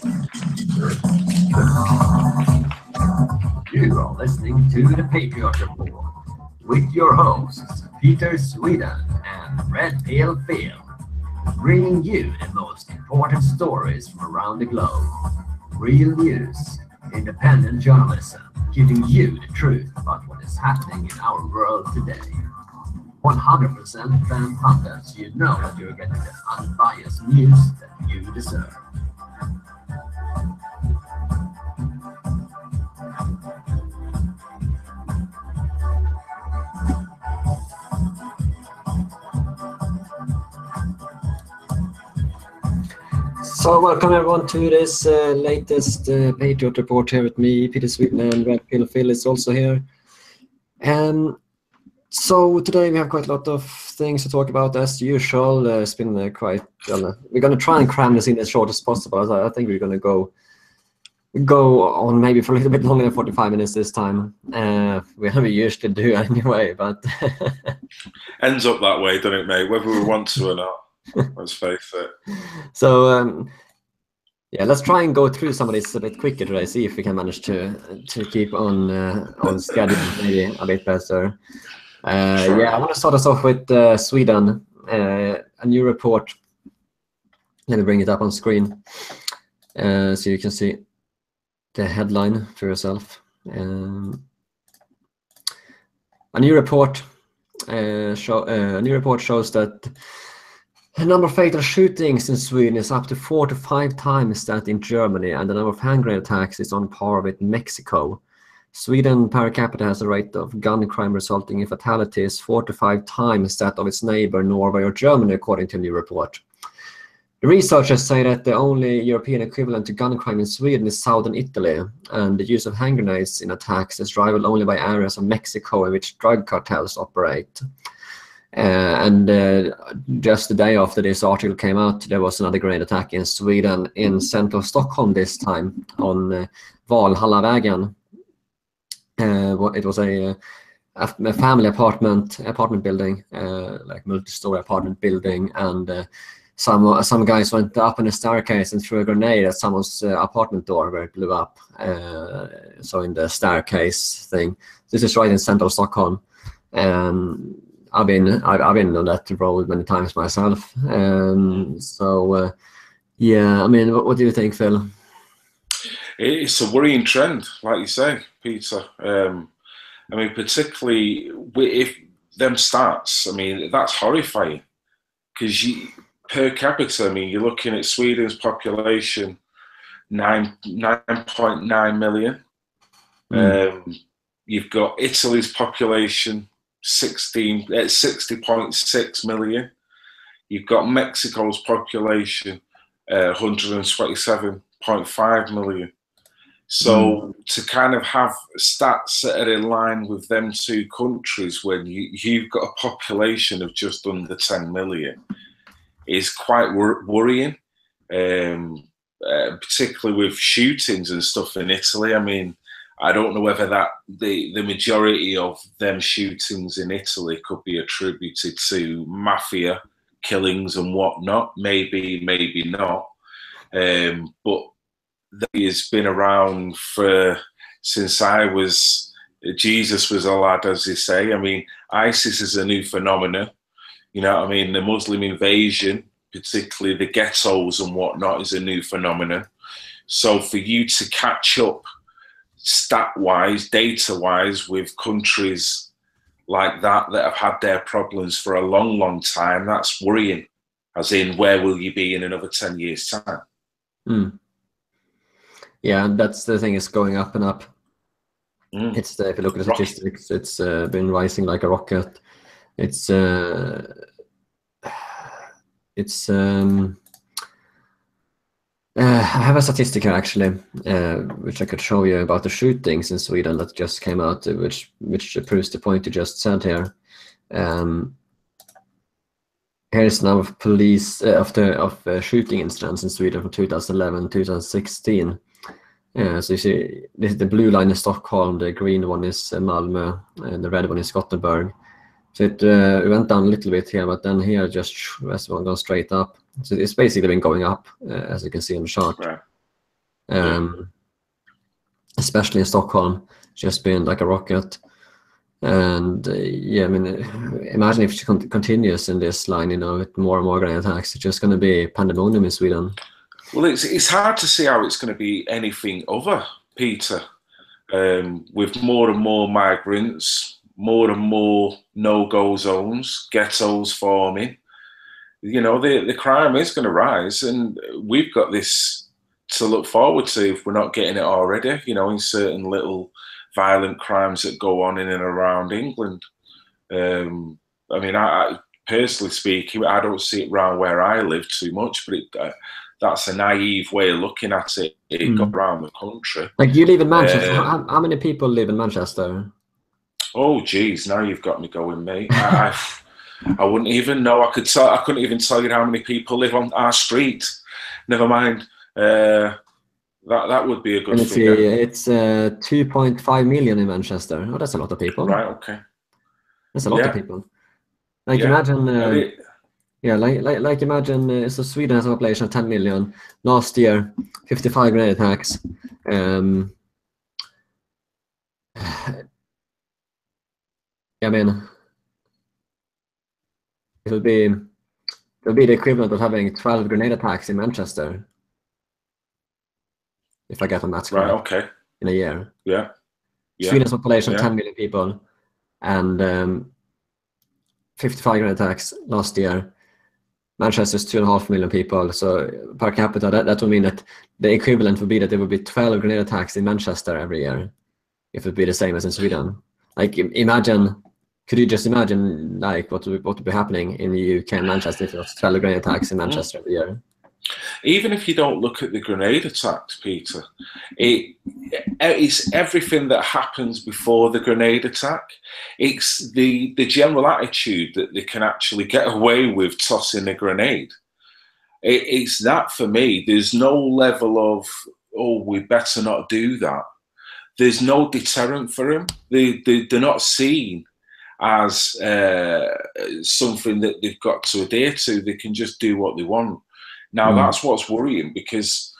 You are listening to the Patriot Report with your hosts, PeterSweden and Red Pale Phil, bringing you the most important stories from around the globe. Real news, independent journalism, giving you the truth about what is happening in our world today. 100% fan content, so you know that you're getting the unbiased news that you deserve. So welcome everyone to this latest Patriot Report here with me, PeterSweden, and Red Pill Phil is also here. So today we have quite a lot of things to talk about as usual. It's been we're going to try and cram this in as short as possible. I think we're going to go on maybe for a little bit longer than 45 minutes this time. We usually do anyway, but ends up that way, doesn't it, mate? Whether we want to or not. Let's face it. So yeah, let's try and go through some of this a bit quicker today. See if we can manage to keep on schedule maybe a bit better. Sure. Yeah, I want to start us off with Sweden. A new report. Let me bring it up on screen so you can see the headline for yourself. A new report shows that the number of fatal shootings in Sweden is up to 4 to 5 times that in Germany, and the number of hand grenade attacks is on par with Mexico. Sweden per capita has a rate of gun crime resulting in fatalities 4 to 5 times that of its neighbor Norway or Germany, according to a new report. The researchers say that the only European equivalent to gun crime in Sweden is southern Italy, and the use of hand grenades in attacks is rivaled only by areas of Mexico in which drug cartels operate. Just the day after this article came out, there was another grenade attack in Sweden, in central Stockholm this time, on Valhallavägen. It was a family apartment building, like multi-story apartment building, and some guys went up on a staircase and threw a grenade at someone's apartment door where it blew up. So in the staircase thing, this is right in central Stockholm. I've been on that road many times myself. Yeah, I mean, what do you think, Phil? It's a worrying trend, like you say, Peter. I mean, particularly if them stats, I mean, that's horrifying. Because per capita, I mean, you're looking at Sweden's population, 9.9 million. You've got Italy's population, 60.6 million. You've got Mexico's population, 127.5 million. So to kind of have stats that are in line with them two countries when you've got a population of just under 10 million is quite worrying, particularly with shootings and stuff in Italy. I mean, I don't know whether that the majority of them shootings in Italy could be attributed to mafia killings and whatnot. Maybe not. But that has been around since Jesus was a lad, as they say. I mean, ISIS is a new phenomenon. You know what I mean? The Muslim invasion, particularly the ghettos and whatnot, is a new phenomenon. So for you to catch up stat-wise, data-wise, with countries like that have had their problems for a long, long time, that's worrying. As in, where will you be in another 10 years' time? Yeah, that's the thing, is going up and up. It's if you look at the statistics, it's been rising like a rocket. I have a statistic here actually, which I could show you about the shootings in Sweden that just came out, which proves the point you just said here. Here's now of police of shooting incidents in Sweden from 2011-2016. So you see, this is the blue line in Stockholm, the green one is Malmö, and the red one is Gothenburg. So it went down a little bit here, but then here just as one goes straight up. So it's basically been going up, as you can see on the chart. Right. especially in Stockholm, just been like a rocket. And yeah, I mean, imagine if she continues in this line, you know, with more and more grenade attacks, it's just going to be pandemonium in Sweden. Well, it's hard to see how it's going to be anything other, Peter. With more and more migrants, more and more no-go zones, ghettos forming, you know, the crime is going to rise, and we've got this to look forward to if we're not getting it already, you know, in certain little violent crimes that go on in and around England. I mean, I personally speaking, I don't see it around where I live too much, but that's a naive way of looking at it. It got around the country. Like, you live in Manchester. How many people live in Manchester? Oh, geez, now you've got me going, mate. I wouldn't even know. I couldn't even tell you how many people live on our street. Never mind. That would be a good figure. It's 2.5 million in Manchester. Oh, that's a lot of people. Right. Okay. That's a lot of people. Like, imagine. Like imagine. So Sweden has a population of 10 million. Last year, 55 grenade attacks. I mean, it'll be the equivalent of having 12 grenade attacks in Manchester, if I get on that correct. Right. Okay. In a year. Yeah. Sweden's population of 10 million people, and 55 grenade attacks last year. Manchester's 2.5 million people, so per capita, that would mean that the equivalent would be that there would be 12 grenade attacks in Manchester every year, if it would be the same as in Sweden. Like, imagine, could you just imagine like what would be happening in the UK and Manchester if it was 12 grenade attacks in Manchester every year? Even if you don't look at the grenade attacks, Peter, it's everything that happens before the grenade attack. It's the general attitude that they can actually get away with tossing a grenade. It's that for me. There's no level of, oh, we better not do that. There's no deterrent for them. They're not seen as something that they've got to adhere to. They can just do what they want. Now, that's what's worrying, because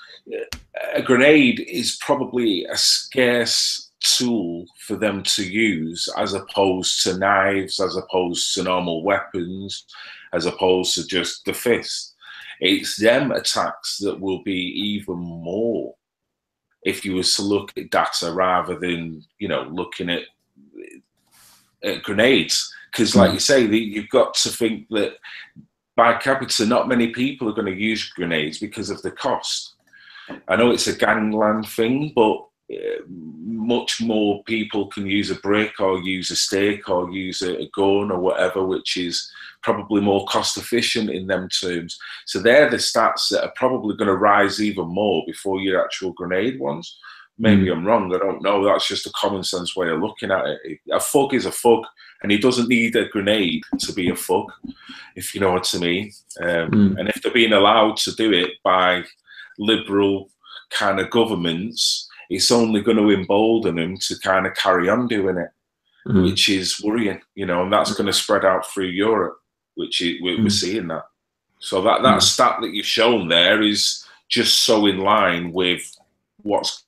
a grenade is probably a scarce tool for them to use, as opposed to knives, as opposed to normal weapons, as opposed to just the fist. It's them attacks that will be even more if you was to look at data rather than, you know, looking at grenades. Because like you say, you've got to think that by capita, not many people are going to use grenades because of the cost. I know it's a gangland thing, but much more people can use a brick or use a stick or use a gun or whatever, which is probably more cost efficient in them terms. So they're the stats that are probably going to rise even more before your actual grenade ones. Maybe I'm wrong, I don't know. That's just a common sense way of looking at it. A thug is a thug, and he doesn't need a grenade to be a thug, if you know what I mean. And if they're being allowed to do it by liberal kind of governments, it's only going to embolden them to kind of carry on doing it, which is worrying, you know, and that's going to spread out through Europe, which we're seeing that. So that stat that you've shown there is just so in line with what's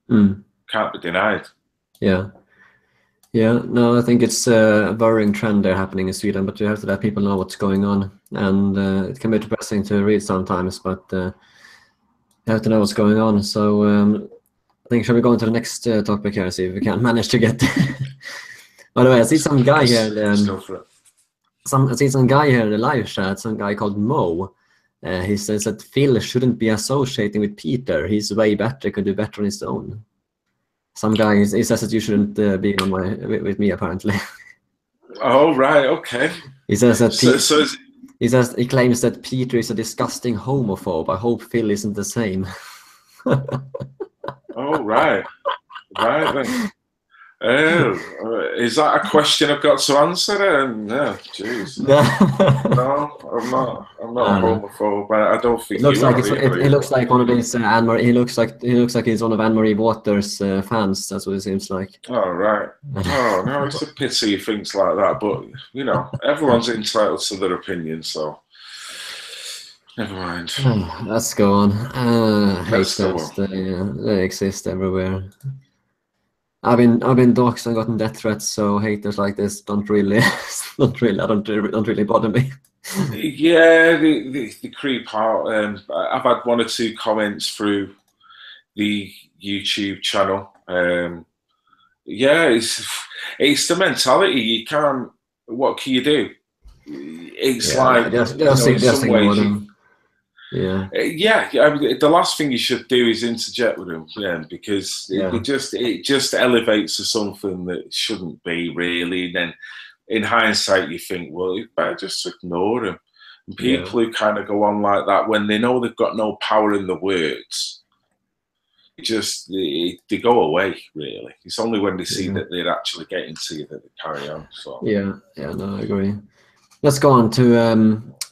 can't be denied. Yeah, no, I think it's a worrying trend there happening in Sweden, but you have to let people know what's going on, and it can be depressing to read sometimes, but you have to know what's going on. So I think, shall we go into the next topic here, see if we can manage to get by the way, I see some guy here I see some guy here in the live chat, some guy called Mo. He says that Phil shouldn't be associating with Peter. He's way better, could do better on his own. Some guy, he says that you shouldn't be on with me, apparently. Oh, right, okay. He says that he claims that Peter is a disgusting homophobe. I hope Phil isn't the same. Oh, right. Right then. Is that a question I've got to answer? No, jeez. No, I'm not a homophobe. I don't think. It looks like one of these Anne-Marie. He looks like he's one of Anne-Marie Waters' fans. That's what it seems like. Oh, right. Oh no, it's a pity he thinks like that. But you know, everyone's entitled to their opinion. So Never mind. Let's go on. Let's go Haters, on. they exist everywhere. I've been doxxed and gotten death threats, so haters like this don't really don't really bother me. Yeah, the creep out. I've had one or two comments through the YouTube channel. Yeah, it's the mentality. You can't. What can you do? It's like, in just some ignore ways, them. Yeah. yeah. I mean, the last thing you should do is interject with them, yeah, because it just elevates to something that shouldn't be really. And then, in hindsight, you think, well, you better just ignore them. And people who kind of go on like that when they know they've got no power in the words, they go away. Really, it's only when they see that they're actually getting to you that they carry on. So no, I agree. Let's go on to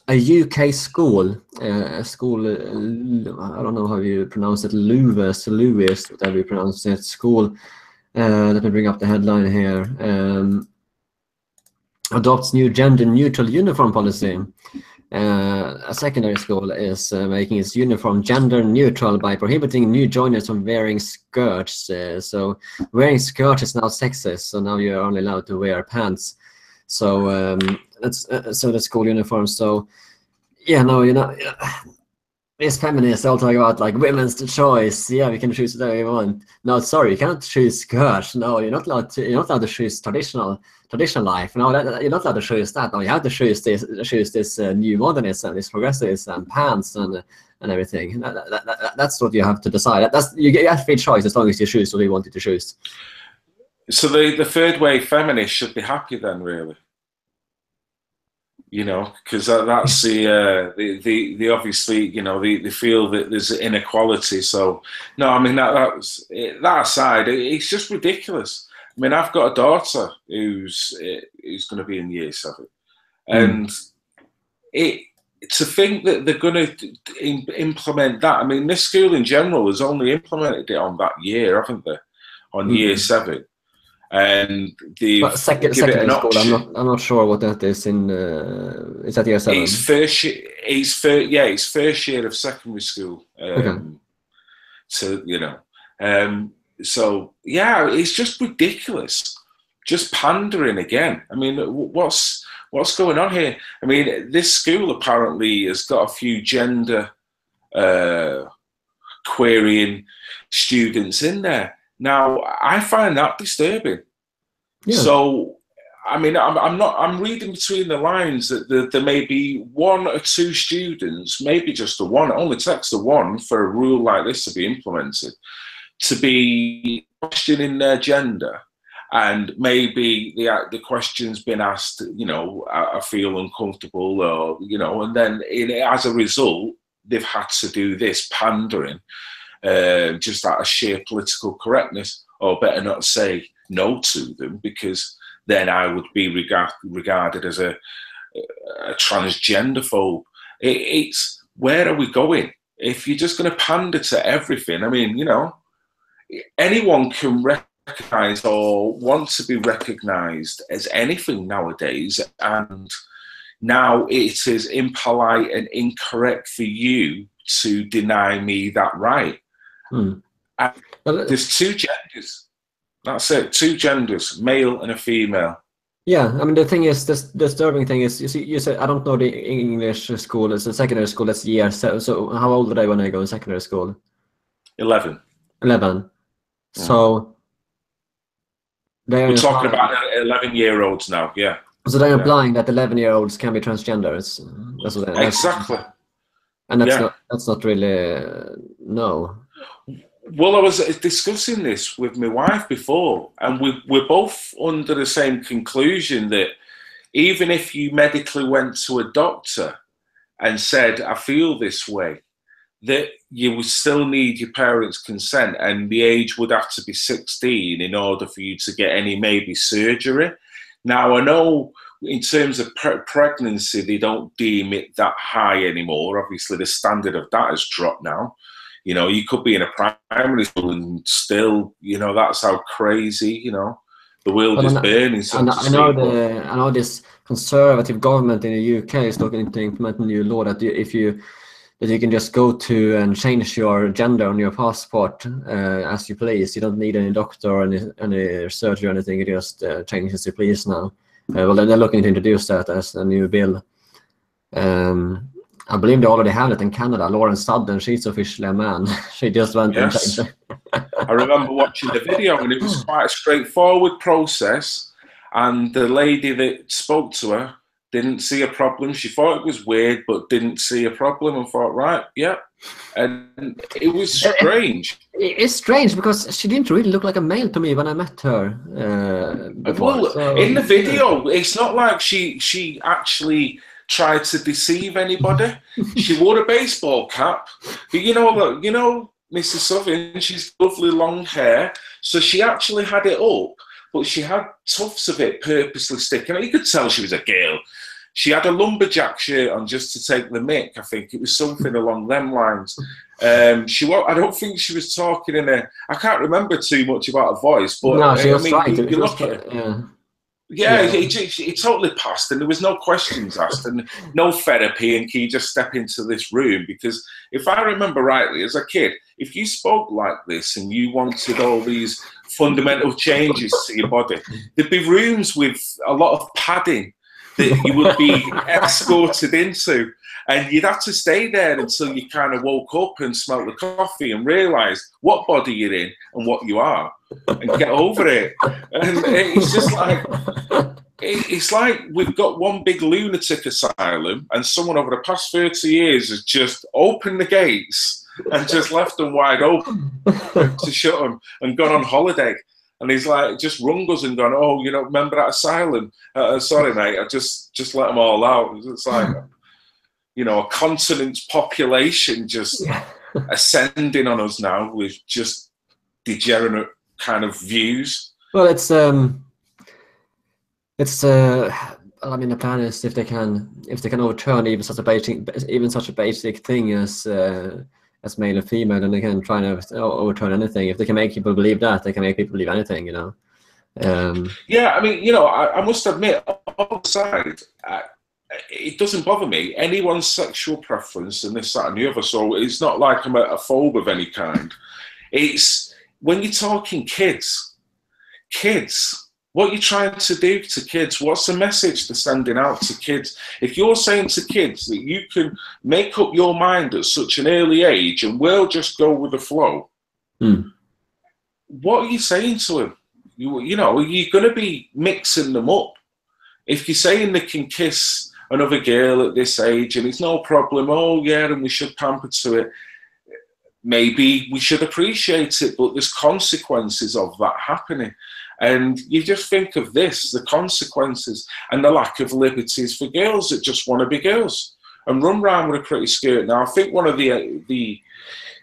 a UK school. A school, I don't know how you pronounce it, Lewis, whatever you pronounce it. School. Let me bring up the headline here. Adopts new gender-neutral uniform policy. A secondary school is making its uniform gender-neutral by prohibiting new joiners from wearing skirts. So wearing skirts is now sexist. So now you're only allowed to wear pants. So so the school uniform. So yeah, no, these feminists all talk about like women's choice. Yeah, we can choose whatever we want. No, sorry, you can't choose skirts. No, you're not allowed to. You're not allowed to choose traditional life. No, you're not allowed to choose that. No, you have to choose this new modernism, this progressivism, pants and everything. That's what you have to decide. You have free choice as long as you choose what you wanted to choose. So the third wave feminists should be happy then, really. Because that's the obviously, they feel that there's inequality. So no, I mean that aside, it's just ridiculous. I mean, I've got a daughter who's going to be in year 7, and to think that they're going to implement that. I mean, this school in general has only implemented it on that year, haven't they? On year 7. And the secondary school, I'm not sure what that is in. Is that year 7? It's first year of secondary school. So so yeah, it's just ridiculous, just pandering again. I mean, what's going on here? I mean, this school apparently has got a few gender querying students in there. Now, I find that disturbing. Yeah. So, I mean, I'm reading between the lines that there may be 1 or 2 students, maybe just the one, it only takes the one for a rule like this to be implemented, to be questioning their gender. And maybe the question's been asked, I feel uncomfortable, or, and then as a result, they've had to do this pandering. Just out of sheer political correctness, or better not say no to them, because then I would be regarded as a transgender phobe. It's where are we going? If you're just going to pander to everything, I mean, anyone can recognize or want to be recognized as anything nowadays, and now it is impolite and incorrect for you to deny me that right. There's 2 genders. That's it. 2 genders, male and a female. Yeah, I mean, the thing is, the disturbing thing is, you said I don't know the English school. It's a secondary school. That's year 7. So how old are they when they go in secondary school? 11. 11. So we're talking about 11-year-olds now. Yeah. So they're implying that 11-year-olds can be transgender. That's what exactly. And that's not really no. Well, I was discussing this with my wife before, and we're both under the same conclusion that even if you medically went to a doctor and said, I feel this way, that you would still need your parents' consent, and the age would have to be 16 in order for you to get any maybe surgery. Now, I know in terms of pregnancy, they don't deem it that high anymore. Obviously, the standard of that has dropped now. You could be in a primary school and still, that's how crazy, the world is burning. I know this conservative government in the UK is looking to implement a new law that if you that you can just go to and change your gender on your passport as you please. You don't need any doctor or any surgery or anything. You just change as you please now. Well, they're looking to introduce that as a new bill. I believe they already have it in Canada. Lauren Sudden, she's officially a man. She just went and changed it. I remember watching the video, and it was quite a straightforward process. And the lady that spoke to her didn't see a problem. She thought it was weird, but didn't see a problem, and thought, right, yeah. And it was strange. It's strange because she didn't really look like a male to me when I met her before. Well, so, in the video, it's not like she actually tried to deceive anybody. She wore a baseball cap, but you know, Mrs. Southern, she's lovely long hair, so she actually had it up, but she had tufts of it purposely sticking out. You could tell she was a girl. She had a lumberjack shirt on just to take the mick. I think it was something along them lines. I don't think she was talking in a. I can't remember too much about her voice, but no, she was trying you to. look at it. Yeah, it totally passed, and there was no questions asked and no therapy, and can you just step into this room? Because if I remember rightly, as a kid, if you spoke like this and you wanted all these fundamental changes to your body, there'd be rooms with a lot of padding that you would be escorted into, and you'd have to stay there until you kind of woke up and smelled the coffee and realised what body you're in and what you are, and get over it. And it's just like, it's like we've got one big lunatic asylum, and someone over the past 30 years has just opened the gates and just left them wide open to shut them and gone on holiday. And he's like, just rung us and gone, oh, remember that asylum? Sorry, mate, I just let them all out. It's like, a continent's population just ascending on us now with just degenerate kind of views. Well, I mean, the plan is if they can overturn even such a basic thing as male and female, then they can try to overturn anything. If they can make people believe that, they can make people believe anything, Yeah, I mean, I must admit, on the side, it doesn't bother me. Anyone's sexual preference and this, that, and the other. So it's not like I'm a phobe of any kind. It's when you're talking kids, what you're trying to do to kids, what's the message they're sending out to kids? If you're saying to kids that you can make up your mind at such an early age and we'll just go with the flow, what are you saying to them? You're going to be mixing them up. If you're saying they can kiss another girl at this age and it's no problem, oh yeah, and we should pamper to it, maybe we should appreciate it, but there's consequences of that happening. And you just think of this, the consequences and the lack of liberties for girls that just want to be girls and run around with a pretty skirt. Now, I think one of the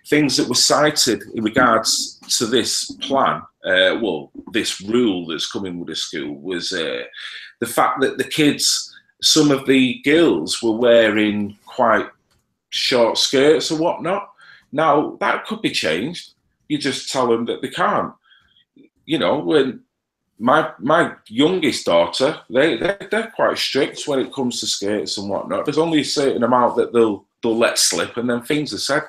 things that was cited in regards to this plan, this rule that's coming with the school, was the fact that the kids, some of the girls were wearing quite short skirts or whatnot. Now, that could be changed. You just tell them that they can't. When my youngest daughter, they're quite strict when it comes to skirts and whatnot. There's only a certain amount that they'll let slip, and then things are said.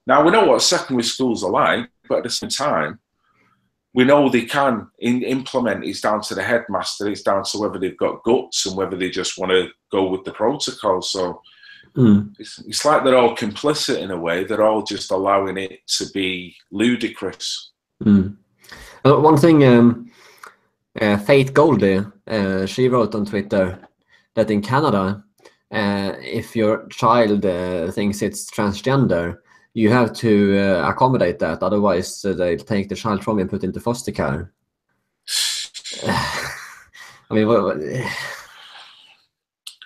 Now, we know what secondary schools are like, but at the same time, we know they can implement. It's down to the headmaster. It's down to whether they've got guts and whether they just want to go with the protocol. So it's like they're all complicit in a way. They're all just allowing it to be ludicrous. One thing, Faith Goldie, she wrote on Twitter that in Canada, if your child thinks it's transgender, you have to accommodate that. Otherwise, they'll take the child from you and put it into foster care. I mean,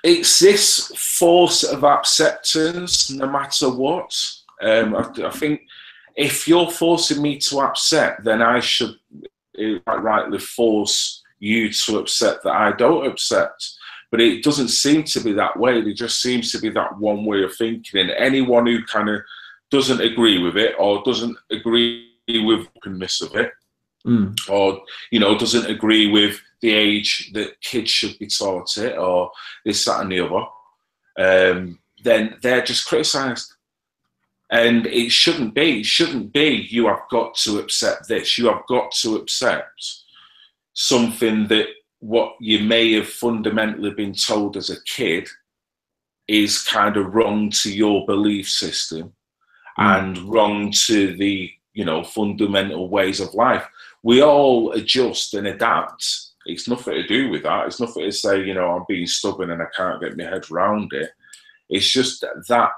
it's this force of acceptance, no matter what. I think if you're forcing me to accept, then I should rightly force you to accept that I don't accept. But it doesn't seem to be that way. There just seems to be that one way of thinking. And anyone who kind of doesn't agree with it, or doesn't agree with the openness of it, or doesn't agree with the age that kids should be taught it, or this, that, and the other, then they're just criticised. And it shouldn't be. It shouldn't be, you have got to accept this. You have got to accept something that what you may have fundamentally been told as a kid is kind of wrong to your belief system and wrong to the, you know, fundamental ways of life. We all adjust and adapt. It's nothing to do with that. It's nothing to say, you know, I'm being stubborn and I can't get my head around it. It's just that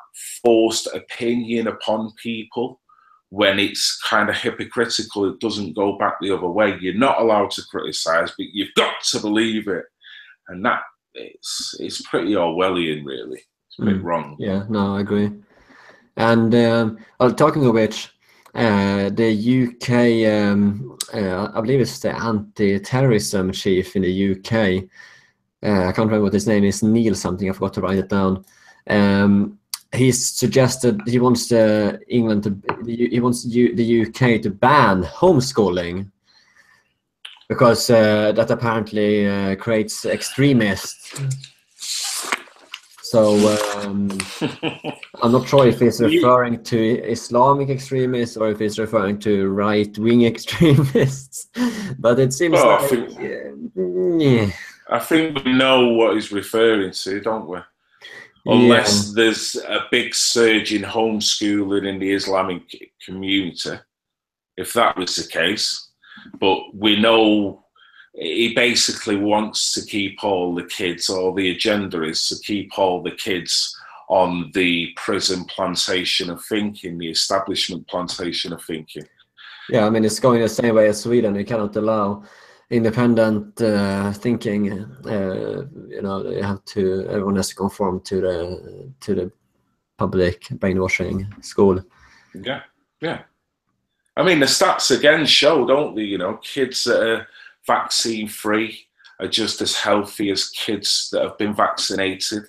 forced opinion upon people when it's kind of hypocritical. It doesn't go back the other way. You're not allowed to criticize, but you've got to believe it. And that it's pretty Orwellian, really. It's a bit wrong. Yeah, no, I agree. And talking of which, the UK, I believe it's the anti-terrorism chief in the UK. I can't remember what his name is, Neil something, I forgot to write it down. He's suggested he wants the UK to ban homeschooling because that apparently creates extremists. So I'm not sure if it's referring to Islamic extremists or if it's referring to right-wing extremists, but it seems like I think we know what he's referring to, don't we? Unless there's a big surge in homeschooling in the Islamic community, if that was the case. But we know he basically wants to keep all the kids, or the agenda is to keep all the kids on the prison plantation of thinking, the establishment plantation of thinking. Yeah, I mean, it's going the same way as Sweden. You cannot allow independent thinking. You know, you have to. Everyone has to conform to the public brainwashing school. Yeah, yeah. I mean, the stats again show, don't they? You know, kids that are vaccine free are just as healthy as kids that have been vaccinated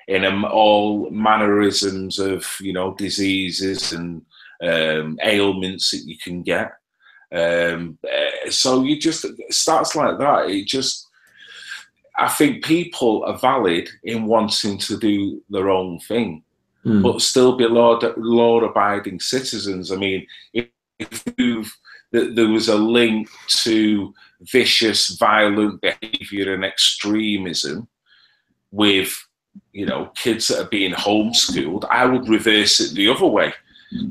in all mannerisms of, you know, diseases and ailments that you can get. So you just, stats like that, it just, I think people are valid in wanting to do their own thing, but still be law-abiding citizens. I mean, if there was a link to vicious, violent behavior and extremism with, you know, kids that are being homeschooled, I would reverse it the other way.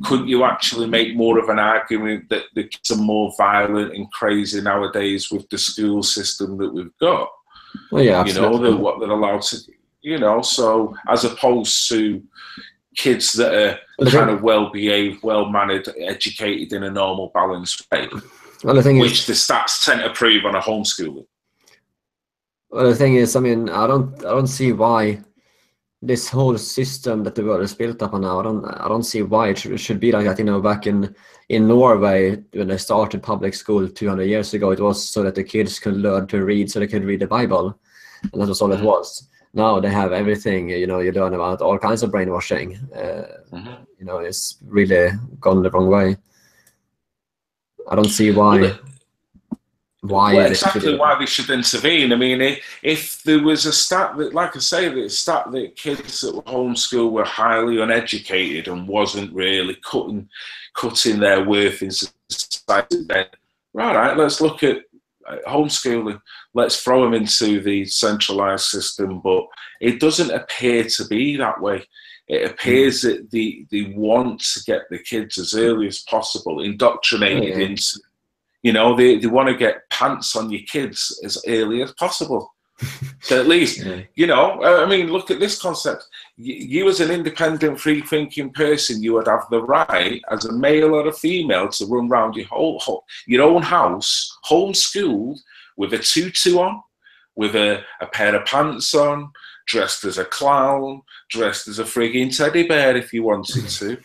Couldn't you actually make more of an argument that the kids are more violent and crazy nowadays with the school system that we've got? Well, yeah, absolutely. You know, what they're allowed to, you know, so as opposed to kids that are kind of well-behaved, well-mannered, educated in a normal, balanced way, well, the thing which the stats tend to prove on a homeschooling. Well, the thing is, I mean, I don't see why this whole system that the world is built upon now, I don't see why it should be like that. You know, back in Norway, when they started public school 200 years ago, it was so that the kids could learn to read, so they could read the Bible, and that was all it was. Now they have everything. You know, you learn about all kinds of brainwashing. You know, it's really gone the wrong way. I don't see why. Well, exactly why they should intervene. I mean, if there was a stat that, like I say, the stat that kids that were homeschooled were highly uneducated and wasn't really cutting their worth in society, then right, let's look at homeschooling. Let's throw them into the centralised system. But it doesn't appear to be that way. It appears that they want to get the kids as early as possible indoctrinated into. You know, they want to get pants on your kids as early as possible. So at least, you know, I mean, look at this concept. You as an independent, free-thinking person, you would have the right, as a male or a female, to run around your own house, homeschooled, with a tutu on, with a pair of pants on, dressed as a clown, dressed as a frigging teddy bear if you wanted to.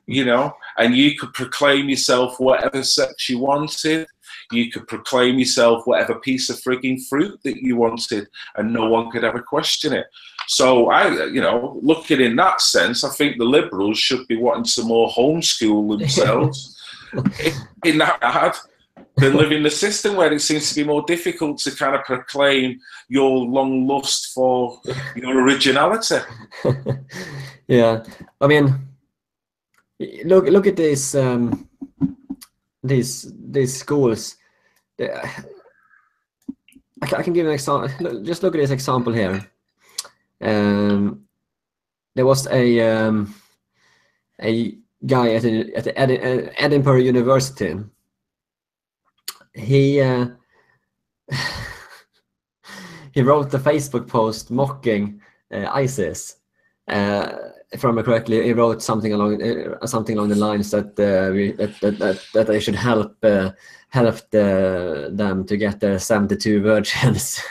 You know, and you could proclaim yourself whatever sex you wanted. You could proclaim yourself whatever piece of frigging fruit that you wanted, and no one could ever question it. So you know, looking in that sense, I think the Liberals should be wanting to more homeschool themselves in that regard than live in the system where it seems to be more difficult to kind of proclaim your long lust for your originality. Yeah, I mean, Look at these schools. I can give an example. Just look at this example here. There was a guy at the Edinburgh University. He he wrote a Facebook post mocking ISIS. If I remember correctly, he wrote something along the lines that that they should help them to get their 72 virgins,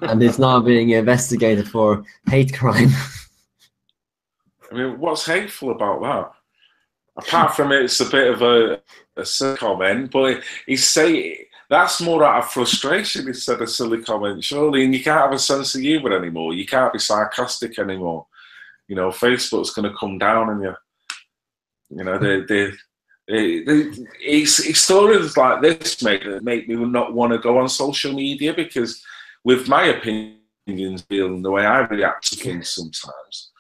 and he's now being investigated for hate crime. I mean, what's hateful about that? Apart from it's a bit of a silly comment, but he's saying that's more out of frustration instead of silly comment, surely. And you can't have a sense of humour anymore. You can't be sarcastic anymore. You know, Facebook's going to come down on you. You know, it's stories like this that make me not want to go on social media, because with my opinions being the way I react to things sometimes,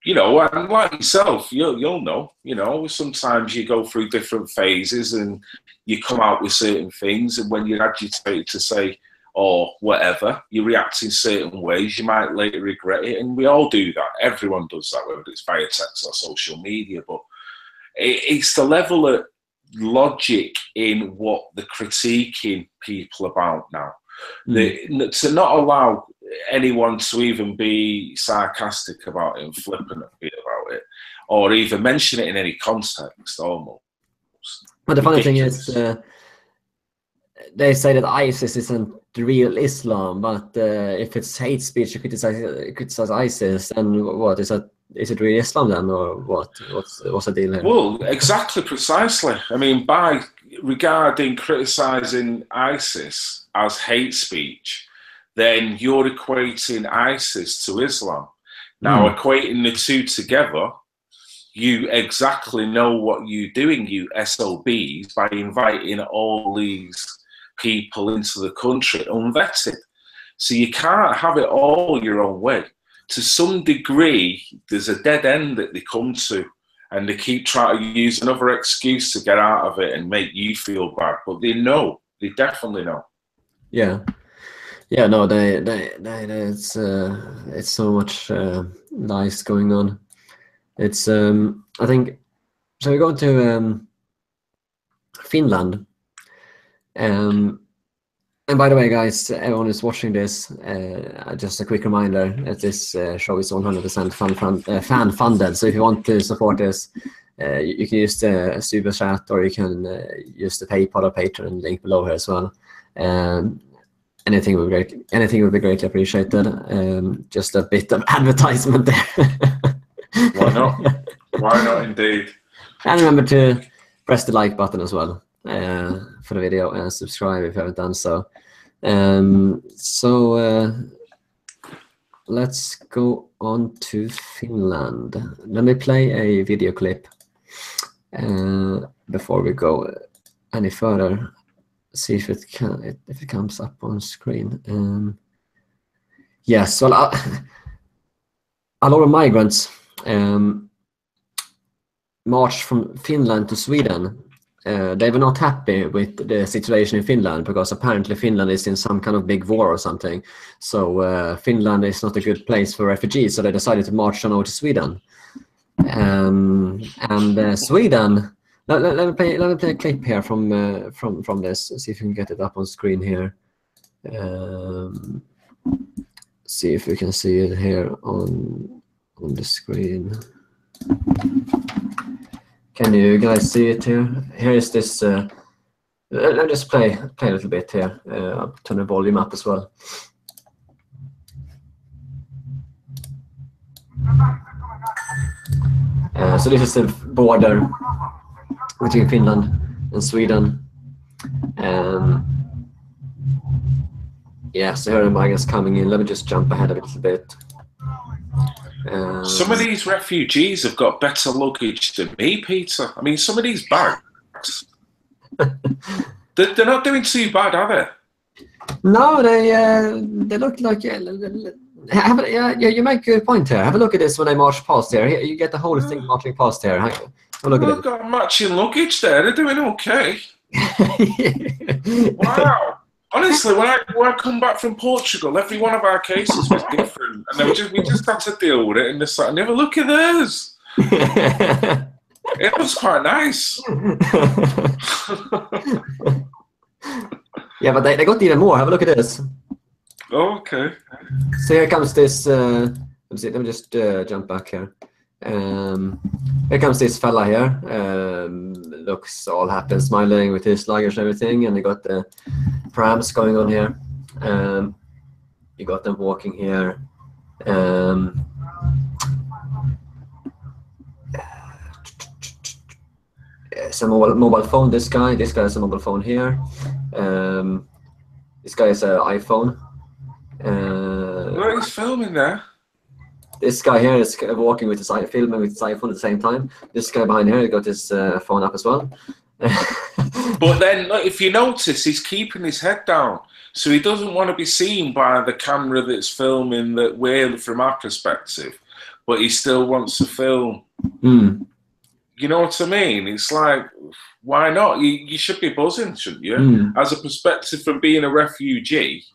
you know, and like yourself, you'll know, you know, sometimes you go through different phases and you come out with certain things, and when you're agitated to say, or whatever, you react in certain ways, you might later regret it, and we all do that. Everyone does that, whether it's via text or social media, but it's the level of logic in what they're critiquing people about now. To not allow anyone to even be sarcastic about it and flippant about it, or even mention it in any context, almost. But the funny thing is, they say that ISIS isn't the real Islam, but if it's hate speech to criticize ISIS, then what is it? Is it really Islam then, or what? What's the deal here? Well, exactly, precisely. I mean, by regarding criticising ISIS as hate speech, then you're equating ISIS to Islam. Now, equating the two together, you exactly know what you're doing, you SOBs, by inviting all these people into the country unvetted. So you can't have it all your own way. To some degree, there's a dead end that they come to, and they keep trying to use another excuse to get out of it and make you feel bad. But they know, they definitely know. Yeah, no, it's so much lies going on. It's I think, so we go to Finland. And by the way, guys, everyone who's watching this, just a quick reminder that this show is 100% fan-funded. So if you want to support this, you can use the Super Chat, or you can use the PayPal or Patreon link below here as well. Anything would be greatly appreciated. Just a bit of advertisement there. Why not? Why not, indeed. And remember to press the like button as well for the video, and subscribe if you haven't done so. Let's go on to Finland. Let me play a video clip before we go any further. See if it comes up on screen. Yes, well, a lot of migrants marched from Finland to Sweden. They were not happy with the situation in Finland, because apparently Finland is in some kind of big war or something. So Finland is not a good place for refugees. So they decided to march on over to Sweden. And Sweden. Let me play a clip here from this. See if we can get it up on screen here. See if we can see it here on the screen. Can you guys see it here? Here is this. Let me just play a little bit here. I'll turn the volume up as well. So this is the border between Finland and Sweden. Yeah, so here are migrants coming in. Let me just jump ahead a little bit. Some of these refugees have got better luggage than me, Peter. I mean, some of these bags, they're not doing too bad, are they? No, they look like Yeah, you make a good point here. Have a look at this when they march past here. You get the whole thing marching past here. Have a look at I've got matching luggage there. They're doing okay. it. Wow. Honestly, when I come back from Portugal, every one of our cases was different, and then we just had to deal with it. And this, like, never look at theirs. It was quite nice. Yeah, but they got even more. Have a look at this. Oh, okay. So here comes this. Let me just jump back here. Here comes this fella here. Looks all happy and smiling with his luggage and everything, and they got the prams going on here. You got them walking here. It's a mobile phone. This guy has a mobile phone here. This guy has an iPhone. What is filming there? This guy here is walking with his filming with his iPhone at the same time. This guy behind here got his phone up as well. But then, look, if you notice, he's keeping his head down, so he doesn't want to be seen by the camera that's filming that way from our perspective. But he still wants to film. Mm. You know what I mean? It's like, why not? You should be buzzing, shouldn't you? Mm. As a perspective from being a refugee,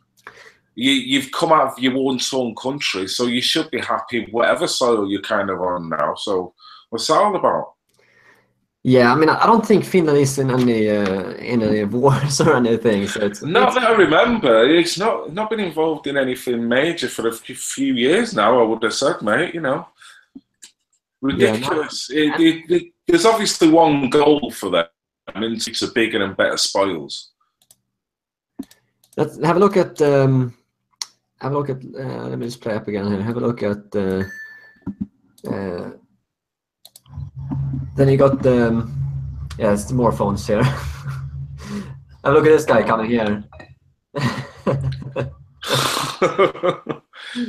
you've come out of your own country, so you should be happy whatever soil you're kind of on now. So what's that all about? Yeah, I mean, I don't think Finland is in any wars or anything. So Not that I remember. It's not been involved in anything major for a few years now, I would have said, mate, you know. Ridiculous. Yeah, there's obviously one goal for them. I mean, it's a bigger and better spoils. Let's have a look at. Let me just play up again here. Have a look at. Then you got yeah, it's more phones here. Have a look at this guy coming here.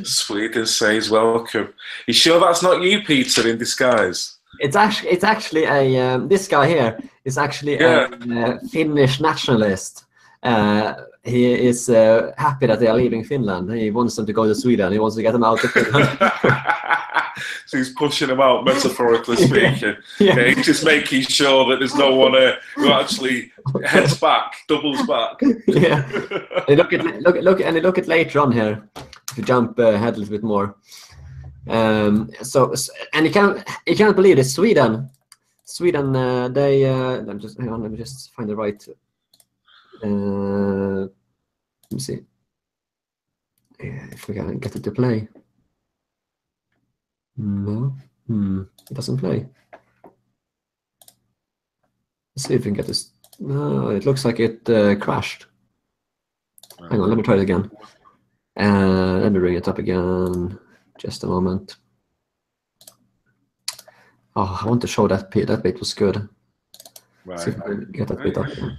Sweden says welcome. You sure that's not you, Peter, in disguise? It's actually a this guy here is actually a Finnish nationalist. He is happy that they are leaving Finland. He wants them to go to Sweden. He wants to get them out of Finland. So he's pushing them out, metaphorically speaking. Yeah, he's just making sure that there's no one who actually heads back, doubles back. Yeah. And look at later on here. If you jump ahead a little bit more. So and you can't believe it. Sweden. They let me just find the right. Let me see if we can get it to play. No, it doesn't play. Let's see if we can get this. No, it looks like it crashed. Hang on, let me try it again. Let me bring it up again. Just a moment. Oh, I want to show that bit. That bit was good. Right. See if I can get that bit up again.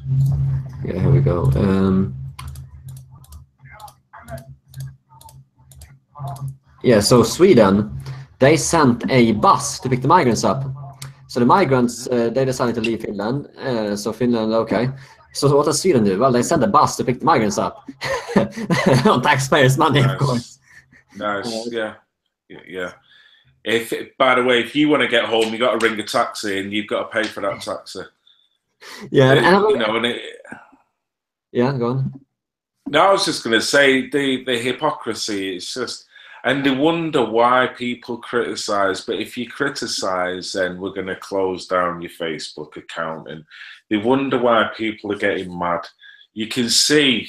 Yeah, here we go. Yeah, so Sweden, they sent a bus to pick the migrants up. So the migrants, they decided to leave Finland. So Finland, okay. So what does Sweden do? Well, they send a bus to pick the migrants up on taxpayers' money, nice. Of course. Nice, yeah. By the way, if you want to get home, you got to ring a taxi, and you've got to pay for that taxi. Yeah, yeah, go on. No, I was just going to say the hypocrisy. It's just. And they wonder why people criticize, but if you criticize, then we're going to close down your Facebook account. And they wonder why people are getting mad. You can see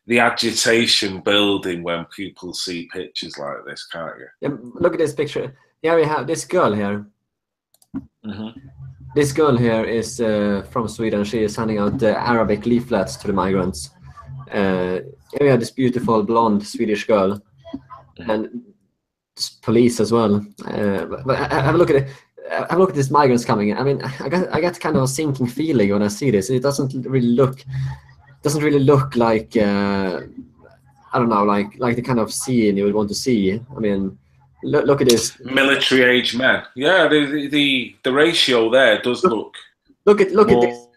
the agitation building when people see pictures like this, can't you? Yeah, look at this picture. Here we have this girl here. Mm-hmm. This girl here is from Sweden. She is handing out Arabic leaflets to the migrants. Here we have this beautiful blonde Swedish girl. And police as well. But have a look at it. Have a look at these migrants coming in. I mean, I got kind of a sinking feeling when I see this. It doesn't really look like I don't know, like the kind of scene you would want to see. I mean, look at this. Military age men. Yeah, the ratio there does look. Look at this.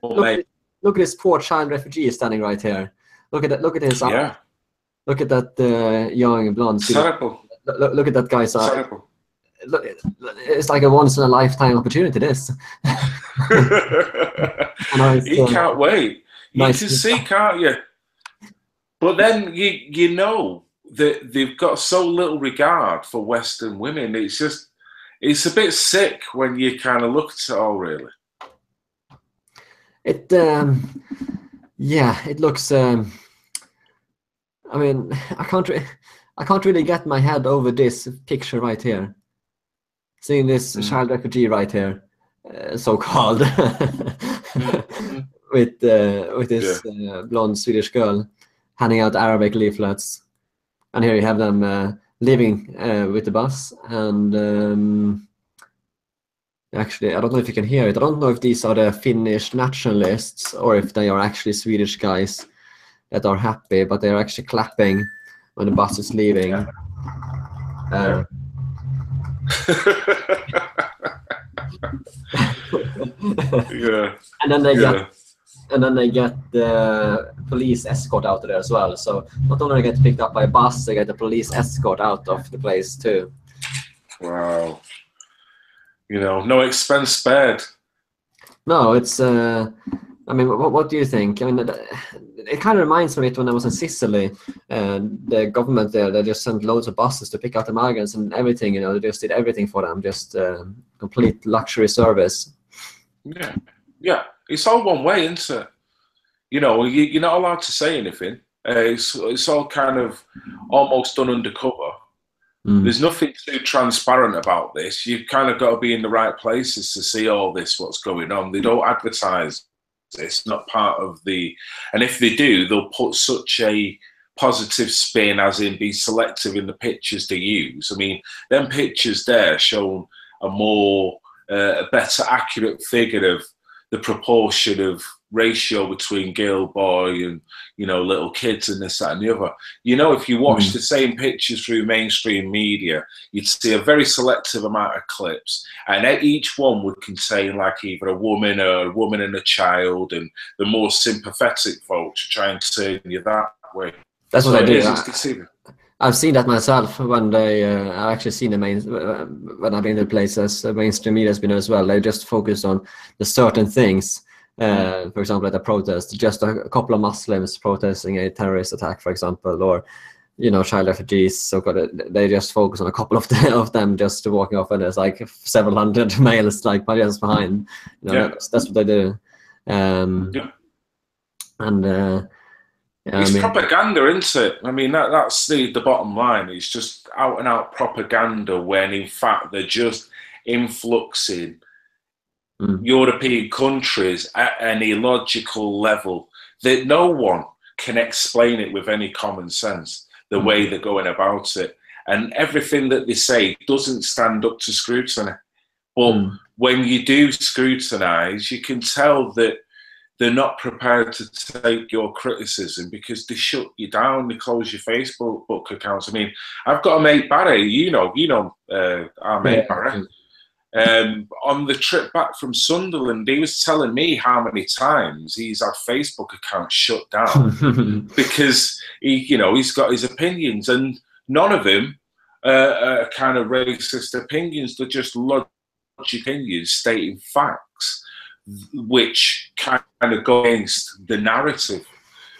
Look at this poor child refugee standing right here. Look at that. Look at his. Yeah. Look at that young blonde. Terrible. look at that guy's eye. Terrible. It's like a once in a lifetime opportunity. This. He can't wait. You nice. can see, can't you? But then you know that they've got so little regard for Western women. It's a bit sick when you kind of look at it all, really. It yeah, it looks. I mean, I can't really get my head over this picture right here. Seeing this child refugee right here, so-called, with this blonde Swedish girl handing out Arabic leaflets, and here you have them leaving with the bus. And actually, I don't know if you can hear it. I don't know if these are the Finnish nationalists or if they are actually Swedish guys that are happy, but they're actually clapping when the bus is leaving. Yeah. And then they get the police escort out of there as well. So not only they get picked up by a bus, they get the police escort out of the place too. Wow. You know, no expense spared. No, it's. I mean, what do you think? I mean, it kind of reminds me of it when I was in Sicily. The government there, they just sent loads of buses to pick out the migrants and everything. You know, they just did everything for them, just complete luxury service. Yeah, yeah. It's all one way, isn't it? You know, you're not allowed to say anything. It's all kind of almost done undercover. There's nothing too transparent about this. You've kind of got to be in the right places to see all this, what's going on. They don't advertise. It's not part of the, and if they do, they'll put such a positive spin, as in be selective in the pictures they use. I mean, them pictures there show a better accurate figure of the proportion of ratio between girl, boy, and, you know, little kids and this, that, and the other. You know, if you watch the same pictures through mainstream media, you'd see a very selective amount of clips, and each one would contain like either a woman and a child, and the more sympathetic folks try and turn you that way. That's what I do. I've seen that myself when I've actually seen when I've been in places, mainstream media has been as well. They just focus on the certain things. For example, at a protest, just a couple of Muslims protesting a terrorist attack, for example, or, you know, child refugees. So they just focus on a couple of them just walking off, and there's like several hundred males like just behind. You know, that's what they do. It's propaganda, isn't it? I mean, that's the bottom line. It's just out and out propaganda, when in fact they're just influxing European countries at an illogical level that no one can explain it with any common sense, the way they're going about it. And everything that they say doesn't stand up to scrutiny. But when you do scrutinize, you can tell that they're not prepared to take your criticism, because they shut you down, they close your Facebook accounts. I mean, I've got a mate, Barry, you know our mate Barry. On the trip back from Sunderland, he was telling me how many times he's had Facebook accounts shut down because he's got his opinions, and none of them are kind of racist opinions. They're just logical opinions stating facts, which kind of go against the narrative.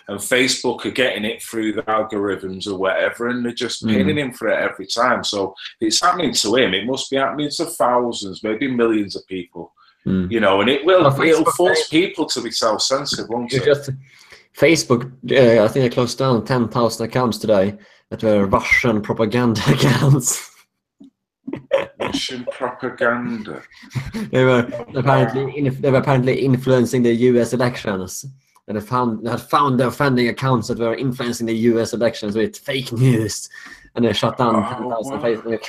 And Facebook are getting it through the algorithms or whatever, and they're just pinning him for it every time. So if it's happening to him, it must be happening to thousands, maybe millions of people. You know, and it'll force people to be self-censored, won't it? Facebook, I think they closed down 10,000 accounts today that were Russian propaganda accounts. Russian propaganda. They were apparently influencing the U.S. elections. And they found the offending accounts that were influencing the U.S. elections with fake news, and they shut down 10,000 Facebook.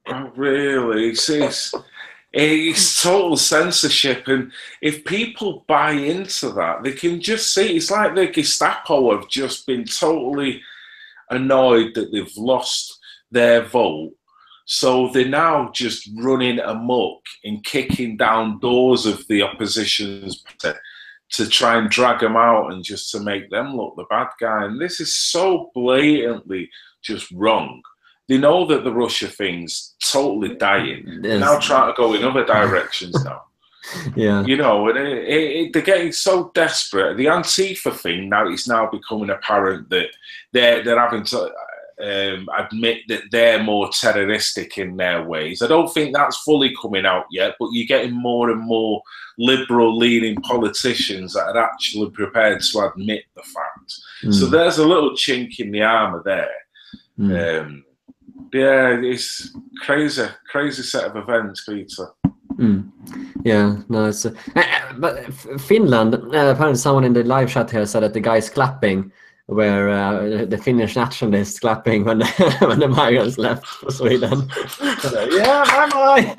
Oh, really? It's total censorship, and if people buy into that, they can just see. It's like the Gestapo have just been totally annoyed that they've lost their vote, so they're now just running amok and kicking down doors of the opposition's party to try and drag them out and just to make them look the bad guy. And this is so blatantly just wrong. They know that the Russia thing's totally dying. They're now trying to go in other directions now. Yeah. You know, and they're getting so desperate. The Antifa thing now is now becoming apparent that they're having to admit that they're more terroristic in their ways. I don't think that's fully coming out yet, but you're getting more and more liberal-leaning politicians that are actually prepared to admit the fact. So there's a little chink in the armour there. Yeah, it's crazy set of events, Peter. Yeah, no, it's but Finland. Apparently, someone in the live chat here said that the guy's clapping, where the Finnish nationalists clapping when when the migrants left for Sweden. Yeah, bye bye.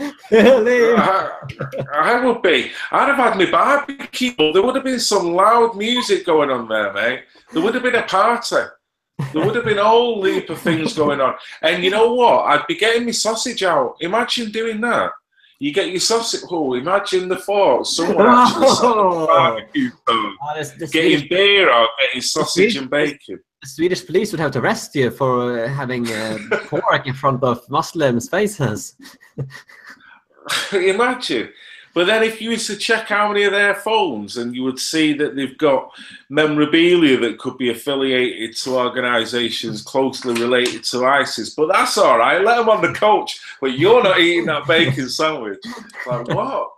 I would be. I'd have had my barbecue. There would have been some loud music going on there, mate. There would have been a party. There would have been a whole heap of things going on. And you know what? I'd be getting my sausage out. Imagine doing that. You get your sausage. Oh, imagine the thought. Someone actually sat on the barbecue getting beer out, getting sausage and bacon. The Swedish police would have to arrest you for having pork in front of Muslims' faces. Imagine. But then if you used to check how many of their phones, and you would see that they've got memorabilia that could be affiliated to organisations closely related to ISIS. But that's all right. Let them on the coach. But you're not eating that bacon sandwich. Like, what?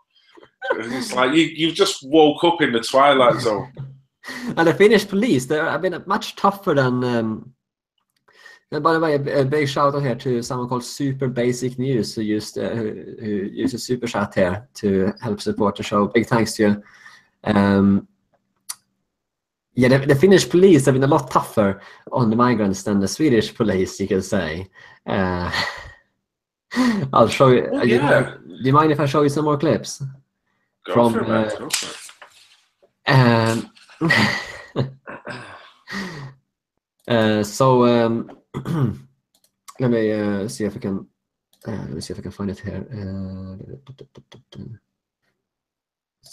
It's like you've just woke up in the Twilight Zone. And the Finnish police, they've been much tougher than... by the way, a big shout out here to someone called Super Basic News who used a super chat here to help support the show. Big thanks to you. Yeah, the Finnish police have been a lot tougher on the migrants than the Swedish police, you can say. I'll show you. Oh, yeah. Do you mind if I show you some more clips? Go for it. Let me see if I can. Let me see if I can find it here.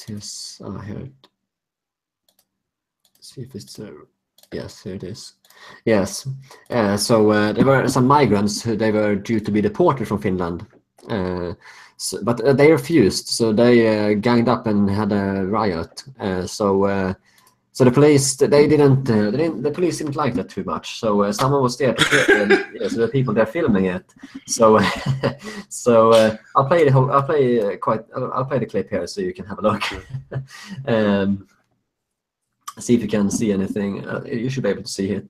Here. See if it's yes, here it is. Yes. So there were some migrants who they were due to be deported from Finland, but they refused. So they ganged up and had a riot. So the police, the police didn't like that too much. So someone was there to so the people they're filming it. So I'll play the clip here so you can have a look. See if you can see anything. You should be able to see it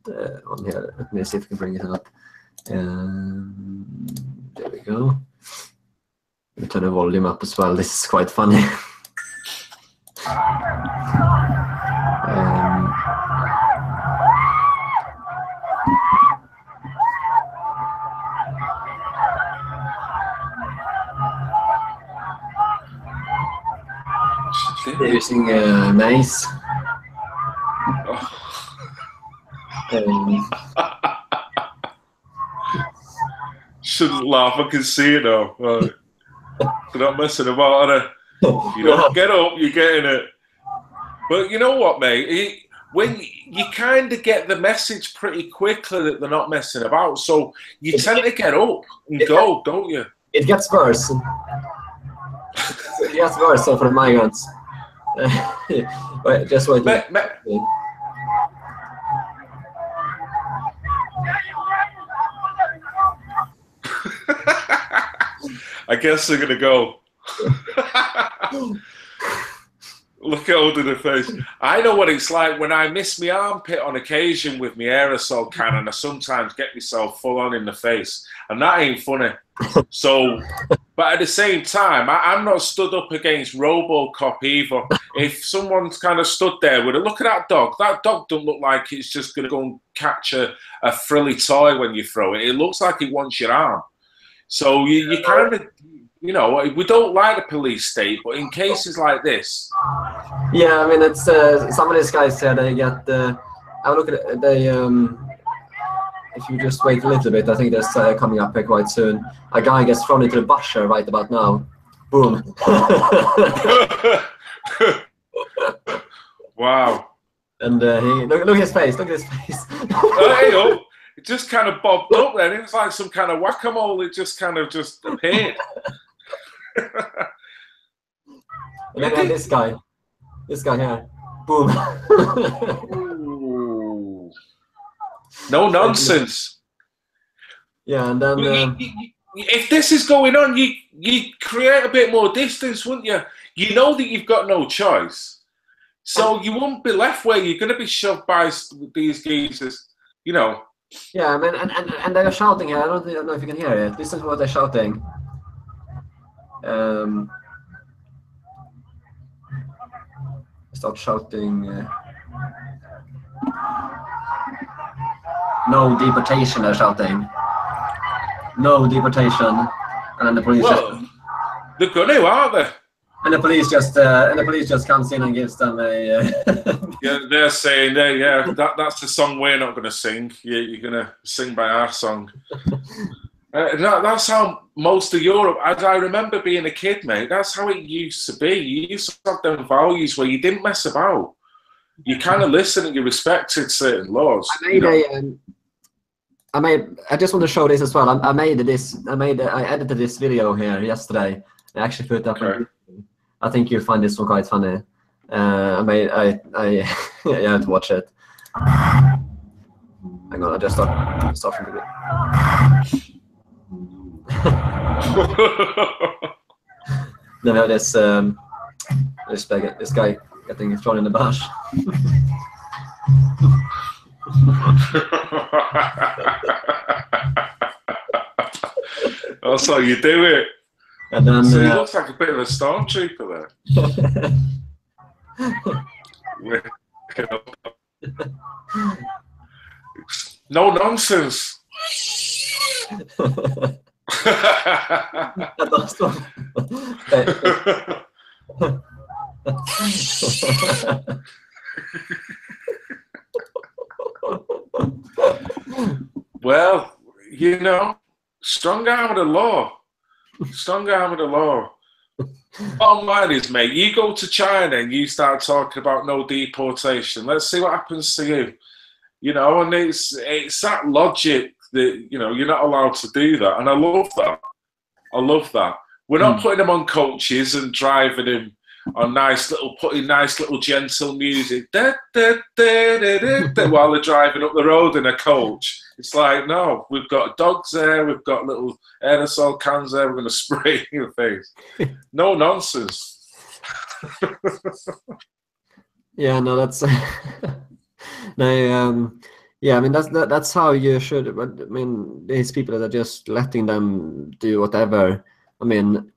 on here. Let me see if I can bring it up. There we go. Let me turn the volume up as well. This is quite funny. They're using mace. Shouldn't laugh, I can see it now. They're not messing about, are they? You don't get up, you're getting it. But you know what, mate? When you kind of get the message pretty quickly that they're not messing about, so you tend to get up and go, don't you? It gets worse. It gets worse for the migrants. Wait, just wait. I guess they're gonna go. Look out in the face. I know what it's like when I miss my armpit on occasion with my aerosol can, and I sometimes get myself full on in the face, and that ain't funny. So, but at the same time, I'm not stood up against RoboCop either. If someone's kind of stood there with a look at that dog don't look like it's just going to go and catch a frilly toy when you throw it. It looks like it wants your arm. So you kind of, you know, we don't like the police state, but in cases like this. Yeah, I mean, it's some of these guys here, they get, I look at it, they, if you just wait a little bit, I think that's coming up here quite soon. A guy gets thrown into the busher right about now. Boom. Wow. And he look at his face. Look at his face. Hey, oh, it just kind of bobbed up then. It was like some kind of whack-a-mole. It just kind of just appeared. And then we have this guy here. Boom. Ooh. No nonsense. Yeah, and then if this is going on, you create a bit more distance, wouldn't you? You know that you've got no choice, so you won't be left where you're going to be shoved by these geezers, you know. Yeah, I mean, and they're shouting here. I don't know if you can hear it. Listen to what they're shouting. Start shouting. No deportation, they're shouting. No deportation. And then the police they're gonna, aren't they? And the police just comes in and gives them a Yeah, they're saying that's the song we're not gonna sing. You're gonna sing by our song. That's how most of Europe, as I remember being a kid, mate, that's how it used to be. You used to have them values where you didn't mess about. You kind of listened and you respected certain laws. I just want to show this as well. I edited this video here yesterday. I actually put it up. Okay. I think you'll find this one quite funny. I had to watch it. Hang on, I just start from the Then we have this guy getting thrown in the bush. That's how you do it. And then so he looks like a bit of a stormtrooper there. No nonsense. Well, you know, strong arm of the law. Strong arm of the law. Bottom line is, mate, you go to China and you start talking about no deportation. Let's see what happens to you. You know, and it's that logic that, you know, you're not allowed to do that. And I love that. I love that. We're not putting them on coaches and driving them on putting nice little gentle music while they're driving up the road in a coach. It's like, no, we've got dogs there, we've got little aerosol cans there, we're going to spray in your face. No nonsense. Yeah, no, that's no, yeah, I mean that's how you should. But I mean, these people that are just letting them do whatever. I mean,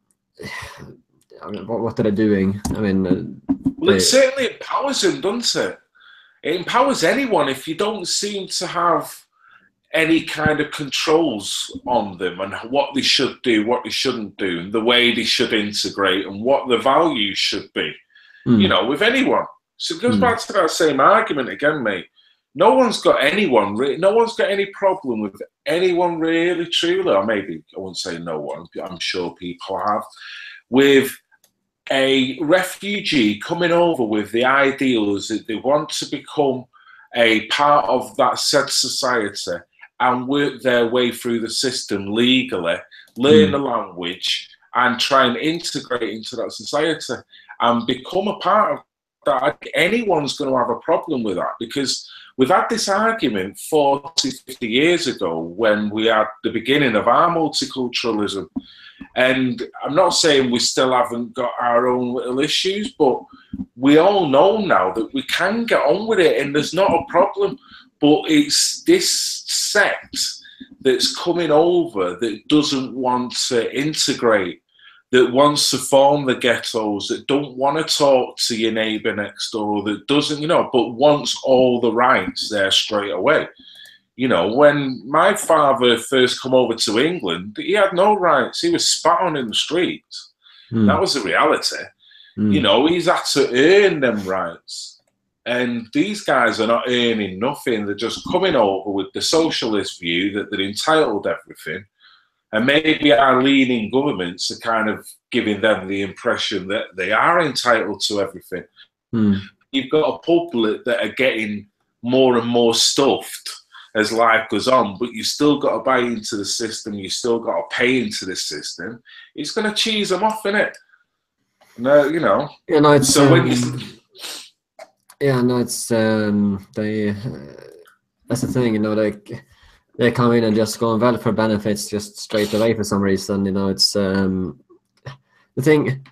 what are they doing? I mean, well, it certainly empowers them, doesn't it? It empowers anyone if you don't seem to have any kind of controls on them and what they should do, what they shouldn't do, and the way they should integrate and what the values should be. You know, with anyone. So it goes back to that same argument again, mate. No one's got any problem with anyone really, truly, or maybe I wouldn't say no one, I'm sure people have, with a refugee coming over with the ideals that they want to become a part of that said society and work their way through the system legally, learn the language, and try and integrate into that society and become a part of that. Anyone's going to have a problem with that, because we've had this argument 40, 50 years ago when we had the beginning of our multiculturalism. And I'm not saying we still haven't got our own little issues, but we all know now that we can get on with it and there's not a problem. But it's this sect that's coming over that doesn't want to integrate, that wants to form the ghettos, that don't want to talk to your neighbour next door, that doesn't, you know, but wants all the rights there straight away. You know, when my father first come over to England, he had no rights. He was spat on in the streets. That was the reality. You know, he's had to earn them rights. And these guys are not earning nothing. They're just coming over with the socialist view that they're entitled to everything. And maybe our leading governments are kind of giving them the impression that they are entitled to everything. you've got a public that are getting more and more stuffed as life goes on, but you still got to buy into the system, you still got to pay into the system, it's going to cheese them off, innit? No, you know. Yeah, no, it's so when you yeah, no, it's they. That's the thing, you know. They come in and just go on welfare benefits just straight away for some reason. You know, it's the thing.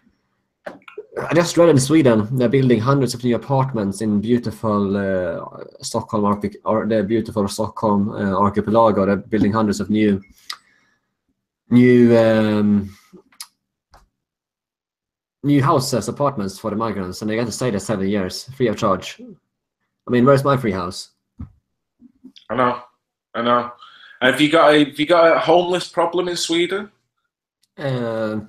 I just read in Sweden they're building hundreds of new apartments in beautiful Stockholm or the beautiful Stockholm archipelago. They're building hundreds of new houses, apartments for the migrants, and they get to stay there 7 years free of charge. I mean, where's my free house? I know. Have you got a homeless problem in Sweden? Not.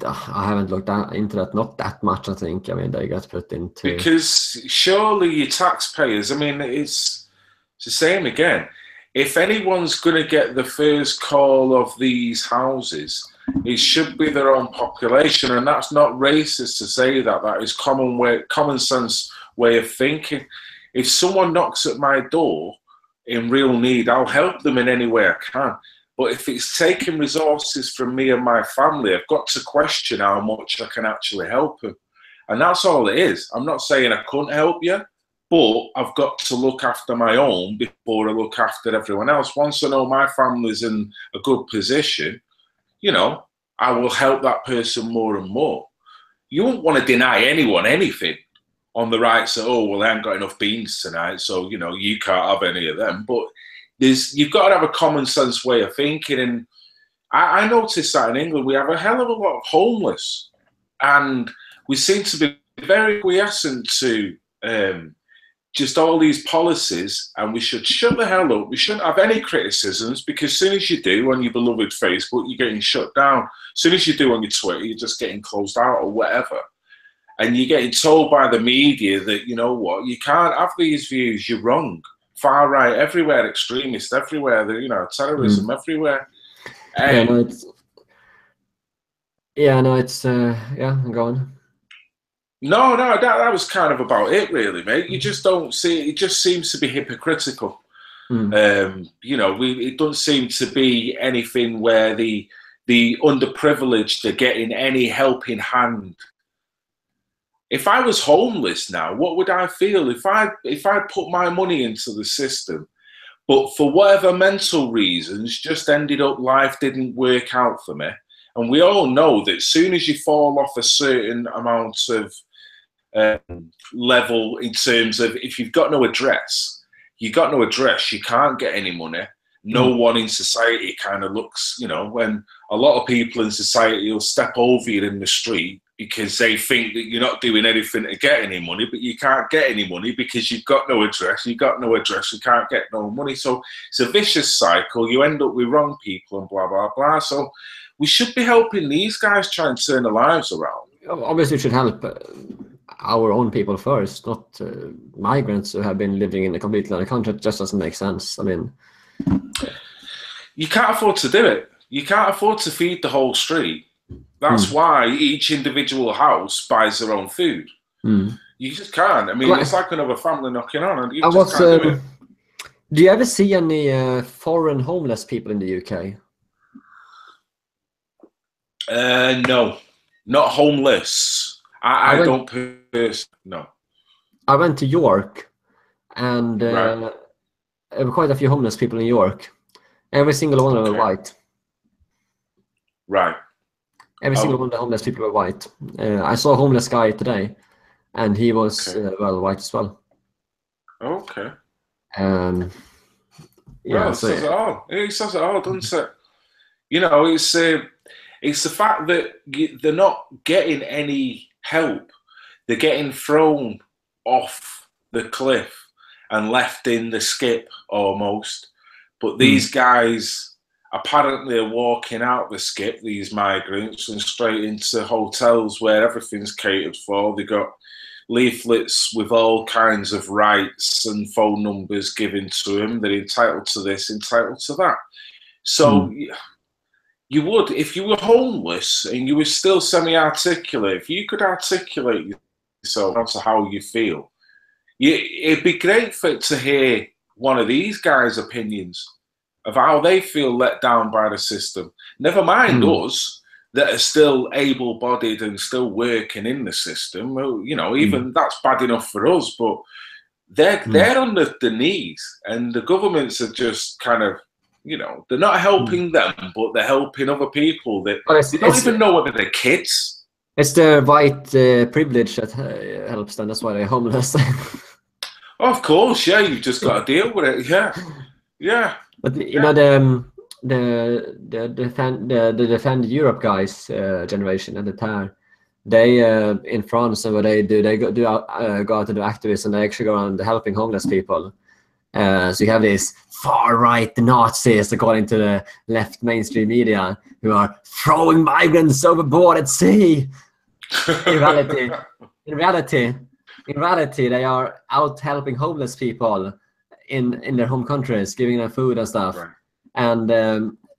I haven't looked into that. Not that much, I think. I mean, they got put into because surely your taxpayers. I mean, it's the same again. If anyone's going to get the first call of these houses, it should be their own population, and that's not racist to say that. That is common sense way of thinking. If someone knocks at my door in real need, I'll help them in any way I can. But if it's taking resources from me and my family, I've got to question how much I can actually help them. And that's all it is. I'm not saying I couldn't help you, but I've got to look after my own before I look after everyone else. Once I know my family's in a good position, you know, I will help that person more and more. You won't want to deny anyone anything on the right side. Oh, well, I haven't got enough beans tonight, so, you know, you can't have any of them. But you've got to have a common sense way of thinking. And I noticed that in England, we have a hell of a lot of homeless. And we seem to be very quiescent to just all these policies, and we should shut the hell up. We shouldn't have any criticisms, because as soon as you do on your beloved Facebook, you're getting shut down. As soon as you do on your Twitter, you're just getting closed out or whatever. And you're getting told by the media that, you know what, you can't have these views, you're wrong. Far right everywhere, extremist everywhere, you know, terrorism everywhere. Yeah, go on. No, that was kind of about it, really, mate. You just don't see it. Just seems to be hypocritical. You know, it doesn't seem to be anything where the underprivileged are getting any helping hand. If I was homeless now, what would I feel if I put my money into the system, but for whatever mental reasons, just ended up life didn't work out for me? And we all know that as soon as you fall off a certain amount of level in terms of if you've got no address, you can't get any money. No one in society kind of looks, you know, when a lot of people in society will step over you in the street because they think that you're not doing anything to get any money, but you can't get any money because you've got no address. You can't get no money. So it's a vicious cycle. You end up with wrong people and blah, blah, blah. So we should be helping these guys try and turn their lives around. Obviously, we should help our own people first, not migrants who have been living in a completely other country. It just doesn't make sense. I mean, you can't afford to do it. You can't afford to feed the whole street. That's why each individual house buys their own food. You just can't. I mean, it's like another family knocking on, and you just can't do it. Do you ever see any foreign homeless people in the UK? No, not homeless. I don't no. I went to York, and there were quite a few homeless people in York. Every single one of them were white. Right. Every single one of the homeless people were white. I saw a homeless guy today, and he was white as well. Okay. Yeah. Well, it says it all. It says it all, doesn't it? You know, it's the fact that they're not getting any help. They're getting thrown off the cliff and left in the skip almost. But these guys apparently are walking out the skip, these migrants, and straight into hotels where everything's catered for. They got leaflets with all kinds of rights and phone numbers given to them. They're entitled to this, entitled to that. So you would, if you were homeless and you were still semi-articulate, if you could articulate so how you feel. It'd be great to hear one of these guys' opinions of how they feel let down by the system. Never mind us that are still able-bodied and still working in the system. Well, you know, even that's bad enough for us, but they're on the knees, and the governments are just kind of, you know, they're not helping them, but they're helping other people that they don't even know whether they're kids. It's the white privilege that helps them. That's why they're homeless. Oh, of course, yeah. You've just got to deal with it. Yeah. But you know the Defend Europe guys generation at the time, they in France, and what they do, they go out to do activists, and they actually go around helping homeless people. So you have these far-right Nazis, according to the left mainstream media, who are throwing migrants overboard at sea. In reality, they are out helping homeless people in their home countries, giving them food and stuff. Right. And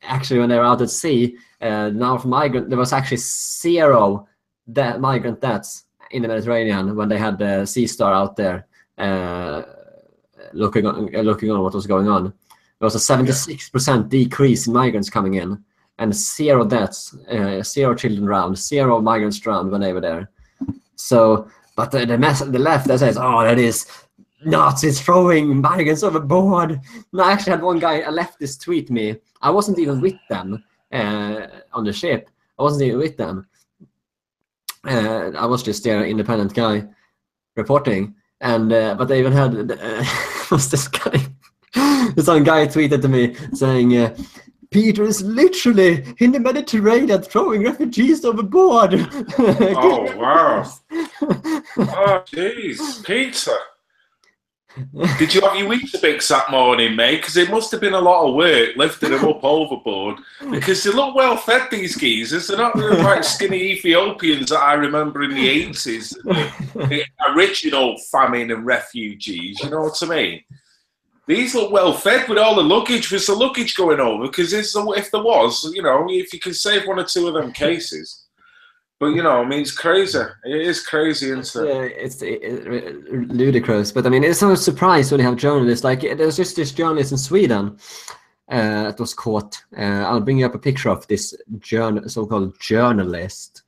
actually, when they were out at sea, now for migrant, there was actually 0 migrant deaths in the Mediterranean when they had the Sea Star out there. Looking on what was going on. There was a 76% decrease in migrants coming in, and 0 deaths, 0 children drowned, 0 migrants drowned when they were there. So, but the left that says, oh, that is Nazis throwing migrants overboard. No, I actually had one guy, a leftist, tweet me. I wasn't even with them on the ship. I wasn't even with them. I was just their independent guy reporting. And but they even had was this guy? Some guy tweeted to me saying, "Peter is literally in the Mediterranean throwing refugees overboard." Oh wow! Oh jeez, Peter. Did you have your Weetabix that morning, mate? Because it must have been a lot of work lifting them up overboard. Because they look well fed, these geezers. They're not like skinny Ethiopians that I remember in the 80s. The original famine and refugees, you know what I mean? These look well fed with all the luggage. Was the luggage going over? Because if there was, you know, if you can save 1 or 2 of them cases. But, you know, I mean, it's crazy. It is crazy, isn't it? It's ludicrous. But, I mean, it's no surprise when you have journalists. Like, there's just this journalist in Sweden that was caught. I'll bring you up a picture of this so-called journalist.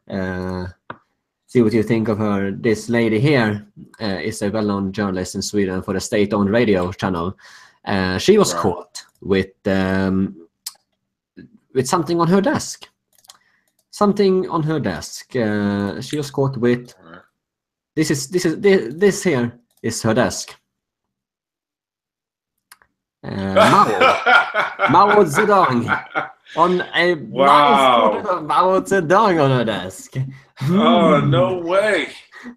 See what you think of her. This lady here is a well-known journalist in Sweden for the state-owned radio channel. She was caught with something on her desk. Something on her desk. She was caught with. This here is her desk. Mao Zedong on a nice photo of Mao Zedong on her desk. Oh no way!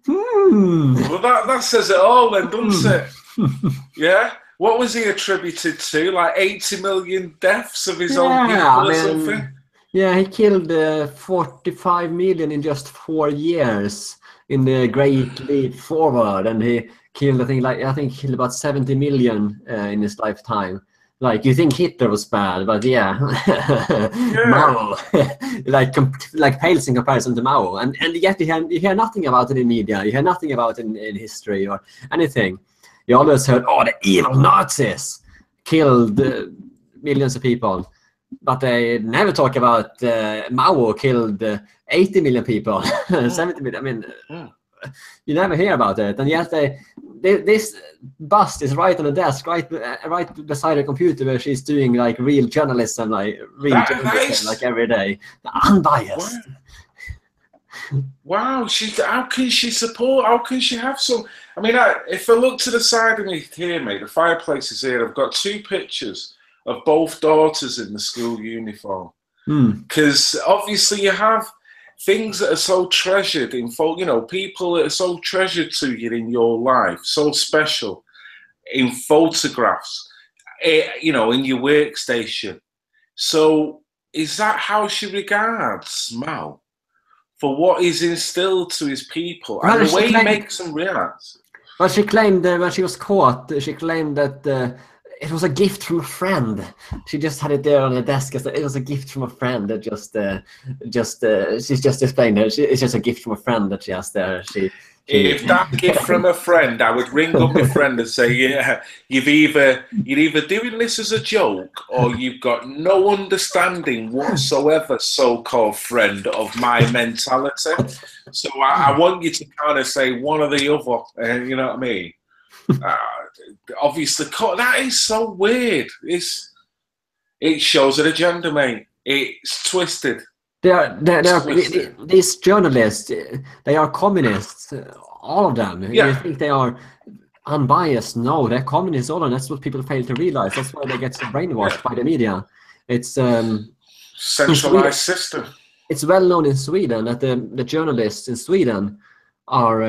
Well, that says it all, then, doesn't it? Yeah. What was he attributed to? Like 80 million deaths of his own people or something? Yeah, he killed 45 million in just 4 years in the Great Leap Forward, and he killed, I think he killed about 70 million in his lifetime. Like, you think Hitler was bad, but yeah. Mao, like pales in comparison to Mao, and yet you hear nothing about it in media. You hear nothing about it in history or anything. You always heard, oh, the evil Nazis killed millions of people. But they never talk about Mao killed 80 million people, 70 million. I mean, you never hear about it. And yet this bust is right on the desk, right beside her computer, where she's doing like real journalism, like like every day, unbiased. Wow, how can she have some? I mean, if I look to the side of me here, mate, the fireplace is here. I've got 2 pictures of both daughters in the school uniform. Because obviously you have things that are so treasured in, you know, people that are so treasured to you in your life, so special in photographs, you know, in your workstation. So is that how she regards Mao? For what is instilled to his people and the way he makes them realize? Well, she claimed when she was caught, she claimed that it was a gift from a friend. She just had it there on the desk. It was a gift from a friend that she's just explained it. It's just a gift from a friend that she has there. If that gift from a friend, I would ring up my friend and say, yeah, you're either doing this as a joke or you've got no understanding whatsoever, so-called friend, of my mentality. So I want you to kind of say one or the other, you know what I mean? Obviously, that is so weird. It shows an agenda, mate. It's twisted. These journalists, they are communists, all of them. Yeah. You think they are unbiased? No, they're communists, all, and that's what people fail to realize. That's why they get so brainwashed by the media. It's centralized system. It's well known in Sweden that the journalists in Sweden are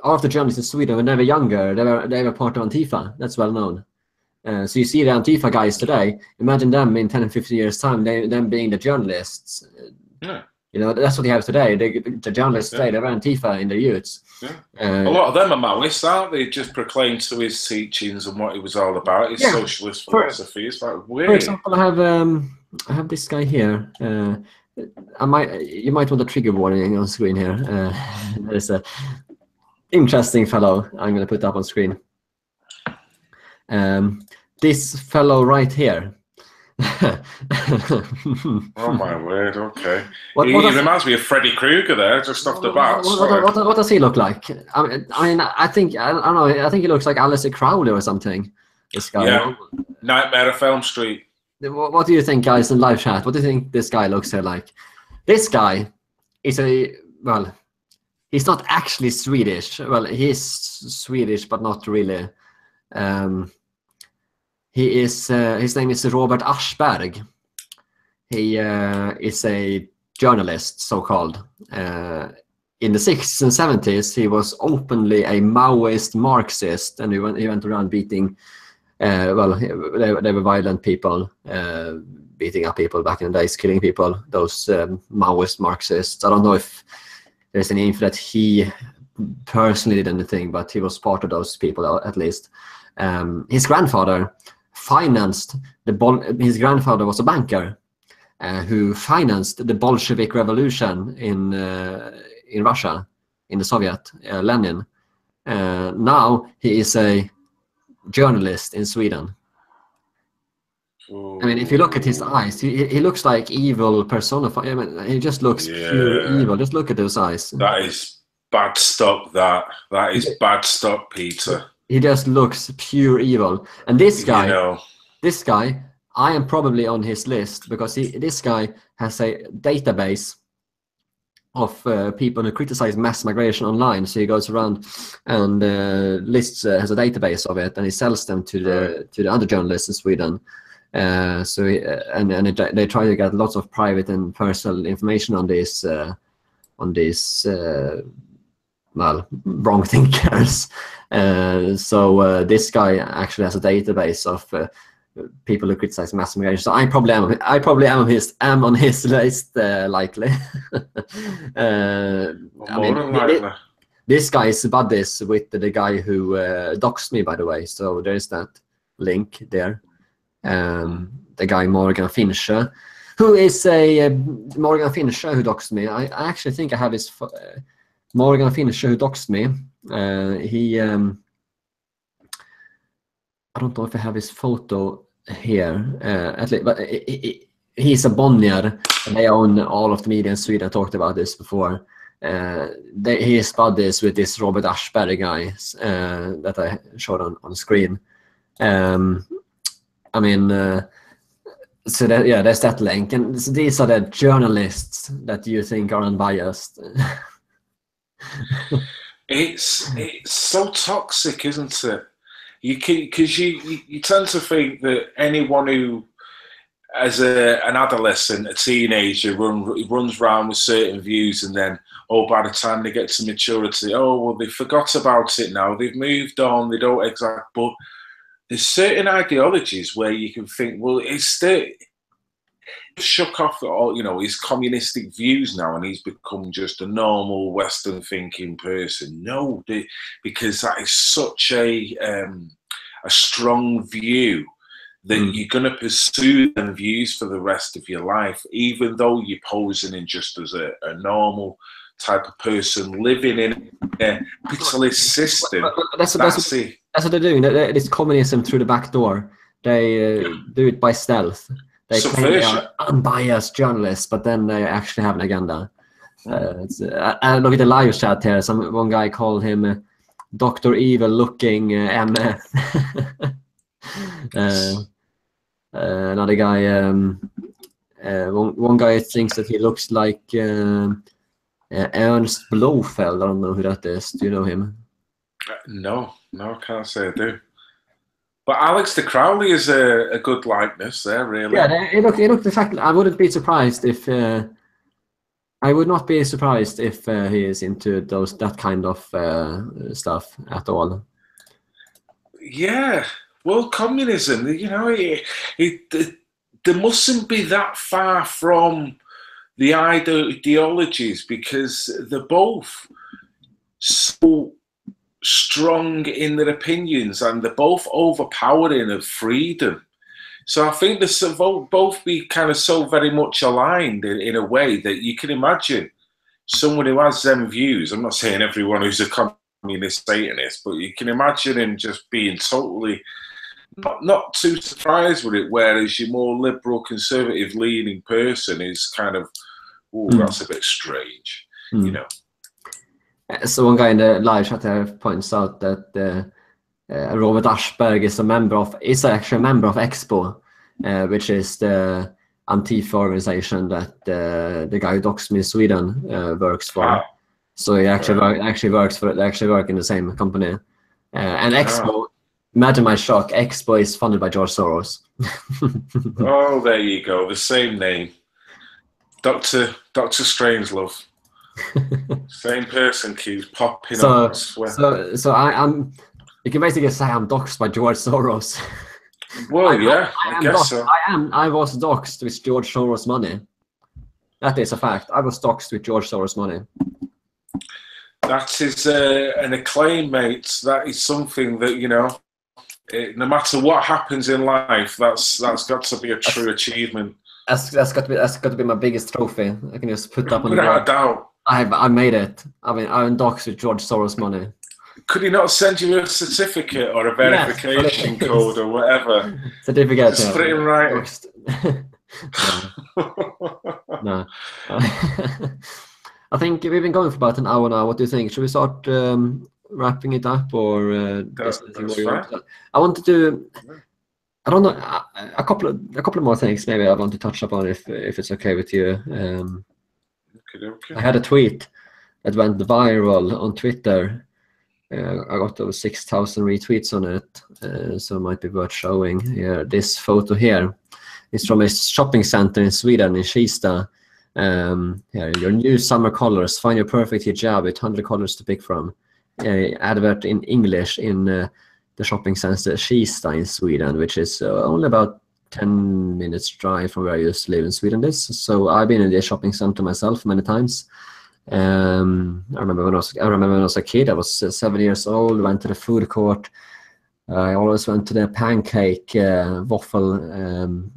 all of the journalists in Sweden, when they were younger, they were part of Antifa. That's well known. So you see the Antifa guys today, imagine them in 10 and 15 years time, them being the journalists. Yeah. You know, that's what you have today. The journalists today, they were Antifa in their youths. Yeah. A lot of them are Maoists, aren't they? Just proclaimed to his teachings and what it was all about, his socialist philosophy. It's like weird. For example, I have this guy here. You might want a trigger warning on screen here. There's a interesting fellow I'm going to put up on screen. This fellow right here. Oh my word! Okay, he reminds me of Freddy Krueger there, just off the bat. What does he look like? I think I don't know. I think he looks like Alistair Crowley or something. This guy. Yeah. Nightmare of Elm Street. What do you think, guys, in live chat? What do you think this guy looks like? This guy is he's not actually Swedish. Well, he is Swedish, but not really. He is. His name is Robert Aschberg. He is a journalist, so-called. In the 60s and 70s, he was openly a Maoist Marxist, and he went around beating. They were violent people, beating up people back in the days, killing people. Those Maoist Marxists. I don't know if there's any info that he personally did anything, but he was part of those people at least. His grandfather financed his grandfather was a banker who financed the Bolshevik Revolution in Russia, in the Soviet, Lenin. Now he is a journalist in Sweden. I mean, if you look at his eyes, he looks like evil personified. I mean, he just looks pure evil. Just look at those eyes. That is bad stuff. That is bad stuff, Peter. He just looks pure evil. And this guy, I am probably on his list because this guy has a database of people who criticize mass migration online. So he goes around and lists has a database of it, and he sells them to the other journalists in Sweden. They try to get lots of private and personal information on these wrong thinkers. This guy actually has a database of people who criticize mass migration. So I probably am on his list, likely. This guy is buddies with the guy who doxed me, by the way. So there's that link there. The guy Morgan Fincher, who is Morgan Fincher who doxed me. I actually think I have his Morgan Fincher who doxed me. I don't know if I have his photo here, at least, but he's a Bonnier, and they own all of the media in Sweden. I talked about this before. He is buddies with this Robert Aschberg guy that I showed on screen. So there's that link, and these are the journalists that you think are unbiased. It's so toxic, isn't it? Because you tend to think that anyone who, as an adolescent, a teenager, runs around with certain views, and then by the time they get to maturity, they forgot about it now. They've moved on. They don't exactly. But there's certain ideologies where you can think, well, it's still shook off all, his communistic views now, and he's become just a normal Western thinking person. No, because that is such a a strong view that you're going to pursue them views for the rest of your life, even though you're posing in just as a normal type of person living in a capitalist system. That's what they're doing. It's communism through the back door. They do it by stealth. They claim they are unbiased journalists, but then they actually have an agenda. I look at the live chat here. One guy called him Dr. Evil looking MF. Another guy, one guy thinks that he looks like Ernst Blofeld. I don't know who that is. Do you know him? No, I can't say I do. But Alex de Crowley is a good likeness there, really. Yeah, it looked exactly. I wouldn't be surprised if. I would not be surprised if he is into that kind of stuff at all. Yeah. Well, communism, you know, there mustn't be that far from the ideologies, because they're both so strong in their opinions, and they're both overpowering of freedom. So I think they'll both be kind of so very much aligned in a way that you can imagine someone who has them views. I'm not saying everyone who's a communist Satanist, but you can imagine him just being totally not too surprised with it, whereas your more liberal, conservative leaning person is kind of, that's a bit strange, you know. So one guy in the live chat there points out that Robert Aschberg is actually a member of Expo, which is the Antifa organization that the guy who doxed me in Sweden works for. So he actually work in the same company. And Expo, imagine my shock, Expo is funded by George Soros. Oh, there you go, the same name. Dr. Strangelove. Same person keeps popping up, I swear. So I'm. You can basically say I'm doxed by George Soros. Well, I guess so. I was doxed with George Soros' money. That is a fact. I was doxed with George Soros' money. That is an acclaim, mate. That is something that, you know, no matter what happens in life, that's got to be a true achievement. That's got to be my biggest trophy. I can just put that on the wall. Without a doubt. I made it. I mean, I'm doxed with George Soros' money. Could he not send you a certificate or a verification code or whatever? Certificate. Just put it in writing. No. I think we've been going for about an hour now. What do you think? Should we start wrapping it up, or that's fine. I wanted to. I don't know. A couple of more things. Maybe I want to touch upon if it's okay with you. Okay. I had a tweet that went viral on Twitter. I got over 6,000 retweets on it, so it might be worth showing here. This photo here is from a shopping center in Sweden, in Kista. Here, your new summer colors. Find your perfect hijab with 100 colors to pick from. Advert in English in the shopping center Kista in Sweden, which is only about 10 minutes drive from where I used to live in Sweden. So I've been in the shopping center myself many times. I remember when I was a kid. I was 7 years old. Went to the food court. I always went to the pancake waffle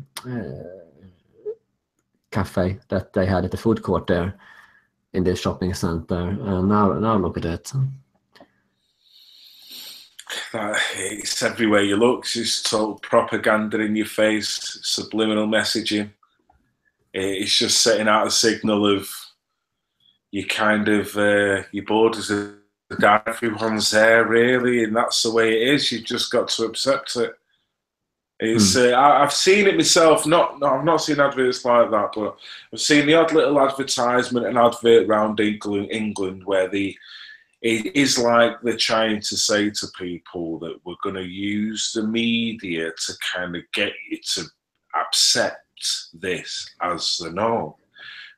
cafe that they had at the food court there in the shopping center. And now look at it. It's everywhere you look. It's just total propaganda in your face, subliminal messaging. It's just setting out a signal of you kind of your borders are down, everyone's there really, and that's the way it is. You've just got to accept it. It's I've seen it myself. I've not seen adverts like that, but I've seen the odd little advertisement and advert around England where it is like they're trying to say to people that we're going to use the media to kind of get you to accept this as the norm.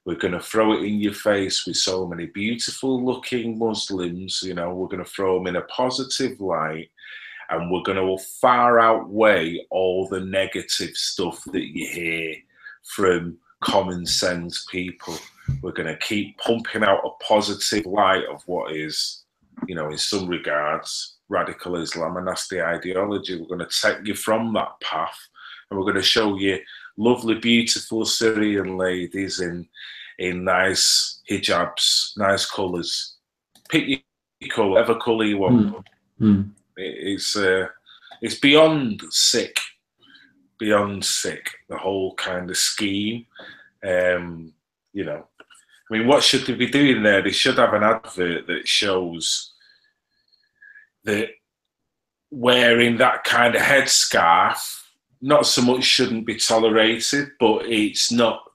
We're going to throw it in your face with so many beautiful looking Muslims, you know, we're going to throw them in a positive light, and we're going to far outweigh all the negative stuff that you hear from common sense people. We're going to keep pumping out a positive light of what is, you know, in some regards, radical Islam, and that's the ideology. We're going to take you from that path, and we're going to show you lovely, beautiful Syrian ladies in nice hijabs, nice colours. Pick your colour, whatever colour you want. It's beyond sick. Beyond sick, the whole kind of scheme. You know, I mean, what should they be doing there? They should have an advert that shows that wearing that kind of headscarf not so much shouldn't be tolerated, but it's not.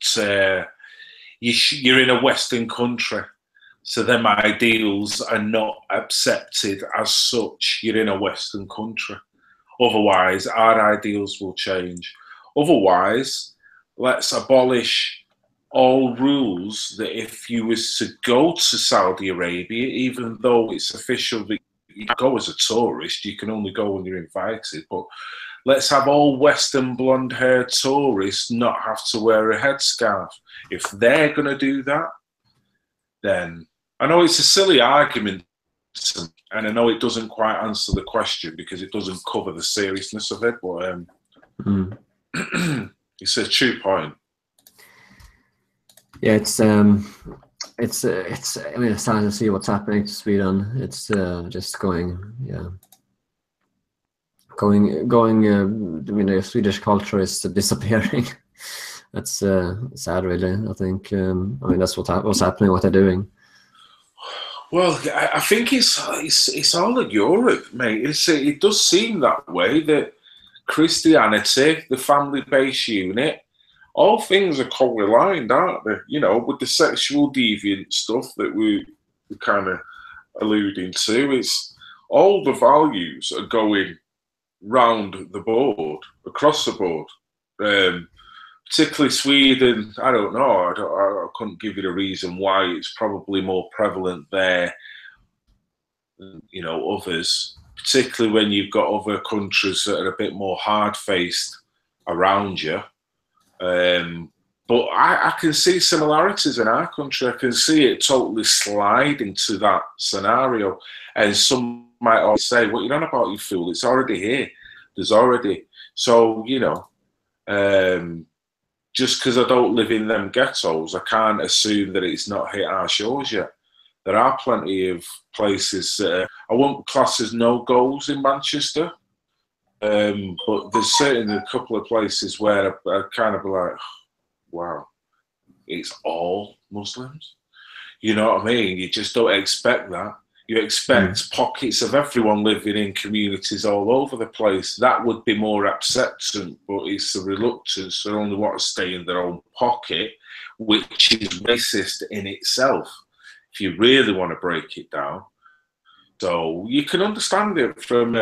You're in a Western country, so them ideals are not accepted as such. You're in a Western country. Otherwise, our ideals will change. Otherwise, let's abolish all rules that if you was to go to Saudi Arabia, even though it's official that you can go as a tourist, you can only go when you're invited, but let's have all Western blonde-haired tourists not have to wear a headscarf. If they're going to do that, then I know it's a silly argument, and I know it doesn't quite answer the question because it doesn't cover the seriousness of it, but it's a true point. Yeah, it's I mean, it's sad to see what's happening to Sweden. It's just going. I mean, the Swedish culture is disappearing. That's sad, really. I think. I mean, that's what's happening. What they're doing. Well, I think it's all of Europe, mate. It does seem that way, that Christianity, the family-based unit, all things are co-aligned, aren't they? You know, with the sexual deviant stuff that we're kind of alluding to, it's all the values are going round the board, across the board. Particularly Sweden, I don't know. I couldn't give you the reason why. It's probably more prevalent there than, you know, others. Particularly when you've got other countries that are a bit more hard-faced around you. But I can see similarities in our country. I can see it totally slide into that scenario. And some might always say, "What you're on about, you fool? It's already here. There's already." So, you know, just because I don't live in them ghettos, I can't assume that it's not hit our shores yet. There are plenty of places that I won't class as no-goes in Manchester, but there's certainly a couple of places where I kind of be like, wow, it's all Muslims. You know what I mean? You just don't expect that. You expect pockets of everyone living in communities all over the place. That would be more acceptant, but it's the reluctance. They only want to stay in their own pocket, which is racist in itself, if you really want to break it down. So you can understand it from,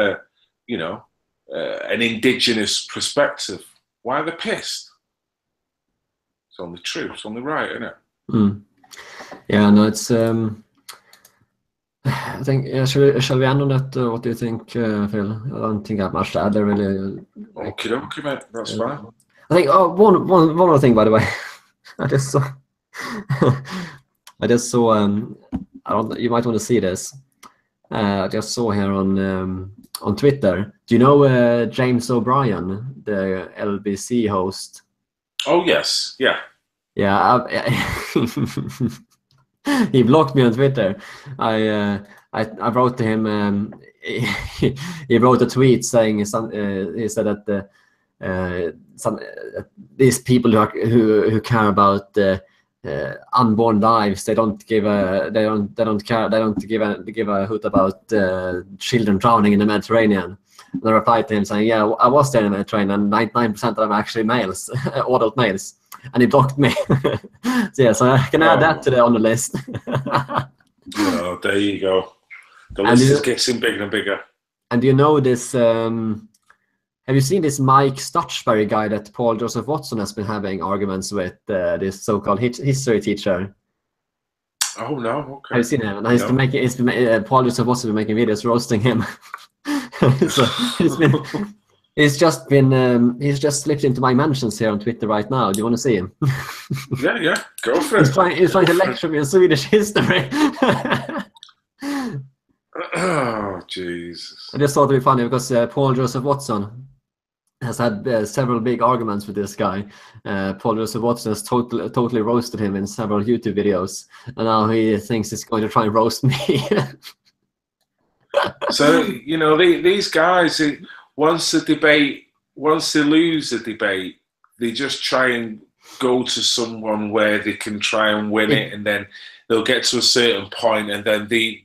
you know, an indigenous perspective. Why they're pissed? It's only true. It's only right, isn't it? Yeah, no, it's... I think, shall we end on that? What do you think, Phil? I don't think I have much to add there, really. Okay, mate. That's fine. I think, one other thing, by the way. I just saw, I don't, you might want to see this. I just saw here on Twitter. Do you know James O'Brien, the LBC host? Oh, yes. Yeah. Yeah. He blocked me on Twitter. I wrote to him. He wrote a tweet saying he said that these people who care about unborn lives, they don't give a hoot about children drowning in the Mediterranean. And I replied to him saying, "Yeah, I was there in the Mediterranean, and 99% of them are actually males, adult males." And he blocked me. So I can add that on the list. Oh, there you go. The list is getting bigger and bigger. And you know this? Have you seen this Mike Stutchberry guy that Paul Joseph Watson has been having arguments with? This so-called history teacher. Oh no! Okay. Have you seen him? And Paul Joseph Watson has been making videos roasting him. So he's just slipped into my mentions here on Twitter right now. Do you want to see him? Yeah, go for it. He's trying to lecture me on Swedish history. Oh, Jesus. I just thought it'd be funny because Paul Joseph Watson has had several big arguments with this guy. Paul Joseph Watson has totally roasted him in several YouTube videos, and now he thinks he's going to try and roast me. So, you know, these guys, once they lose a debate, they just try and go to someone where they can try and win it, and then they'll get to a certain point, and then they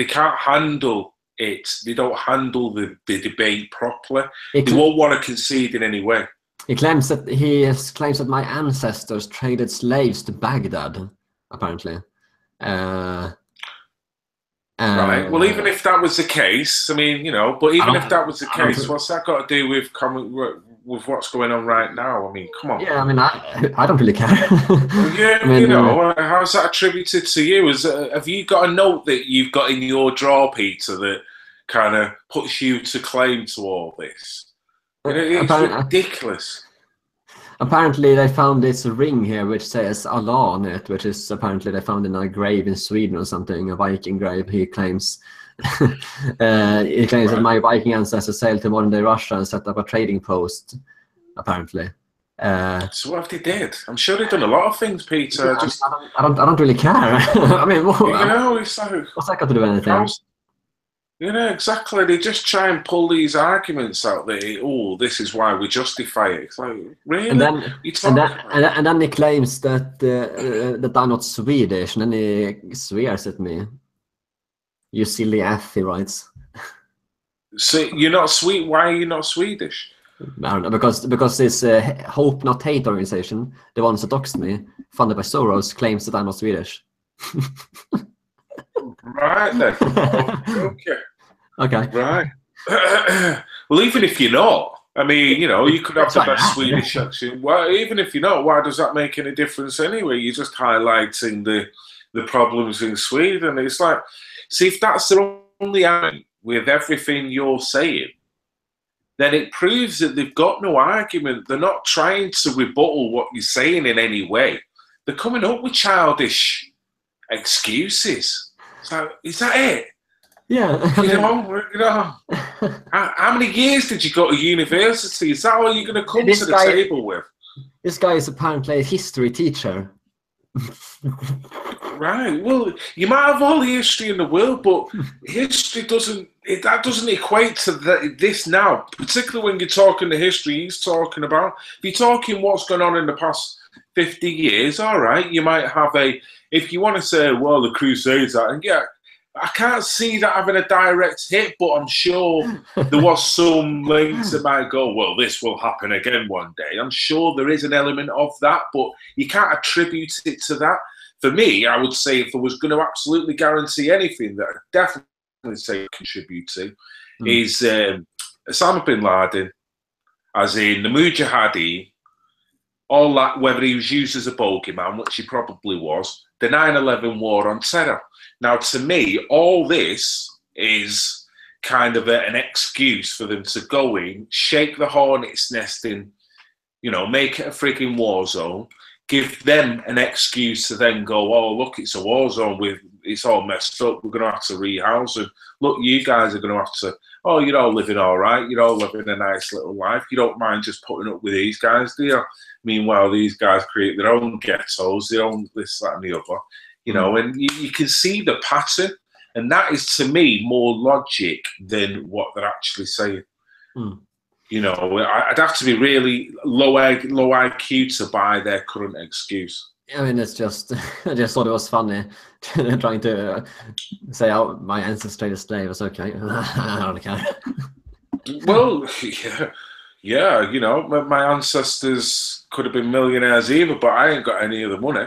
can't handle it. They don't handle the debate properly. They won't want to concede in any way. He claims that my ancestors traded slaves to Baghdad, apparently. Right. Well, even if that was the case, I mean, you know, but even if that was the case, what's that got to do with what's going on right now? I mean, come on. Yeah, I mean, I don't really care. Yeah, I mean, you know, how's that attributed to you? Have you got a note that you've got in your drawer, Peter, that kind of puts you to claim to all this? It's ridiculous. Apparently, they found this ring here which says Allah on it, which is apparently they found in a grave in Sweden or something, a Viking grave. He claims, that my Viking ancestors sailed to modern-day Russia and set up a trading post. Apparently. So what have they did? I'm sure they've done a lot of things, Peter. Yeah, I don't really care. I mean, it's like, what's that got to do with anything? You know, exactly. They just try and pull these arguments out there. Oh, this is why we justify it. It's like, really? And then he claims that I'm not Swedish, and then he swears at me. You silly F, he writes. So you're not sweet. Why are you not Swedish? I don't know, because this Hope Not Hate organization, the ones that doxed me, funded by Soros, claims that I'm not Swedish. Right then. Okay. Okay. Right. Well, even if you're not, I mean, you know, you could have the best Swedish accent. Well, even if you're not, why does that make any difference anyway? You're just highlighting the problems in Sweden. It's like, see, if that's the only argument with everything you're saying, then it proves that they've got no argument. They're not trying to rebuttal what you're saying in any way. They're coming up with childish excuses. So, is that it? Yeah. How many years did you go to university? Is that all you're going to come to the table with? This guy is apparently a history teacher. Right. Well, you might have all the history in the world, but history doesn't equate to this now. Particularly when you're talking the history he's talking about. If you're talking what's going on in the past 50 years, all right, you might have if you want to say, well, the Crusades, and yeah, I can't see that having a direct hit, but I'm sure there was some links that might go, well, this will happen again one day. I'm sure there is an element of that, but you can't attribute it to that. For me, I would say if I was going to absolutely guarantee anything that I'd definitely say contribute to is Osama bin Laden, as in the Mujahideen, all that, whether he was used as a bogeyman, which he probably was, the 9/11 war on terror. Now, to me, all this is kind of an excuse for them to go in, shake the hornet's nest in, you know, make it a frigging war zone, give them an excuse to then go, oh, look, it's a war zone, it's all messed up, we're going to have to rehouse them. Look, you guys are going to have to, oh, you're all living all right, you're all living a nice little life, you don't mind just putting up with these guys, do you? Meanwhile, these guys create their own ghettos, their own this, that, and the other. You know, and you can see the pattern, and that is to me more logic than what they're actually saying. You know, I'd have to be really low IQ to buy their current excuse. I mean, it's just I just thought it was funny trying to say, "Oh, my ancestry is slave." It's okay. I don't care. Well, yeah. You know, my ancestors could have been millionaires either, but I ain't got any of the money.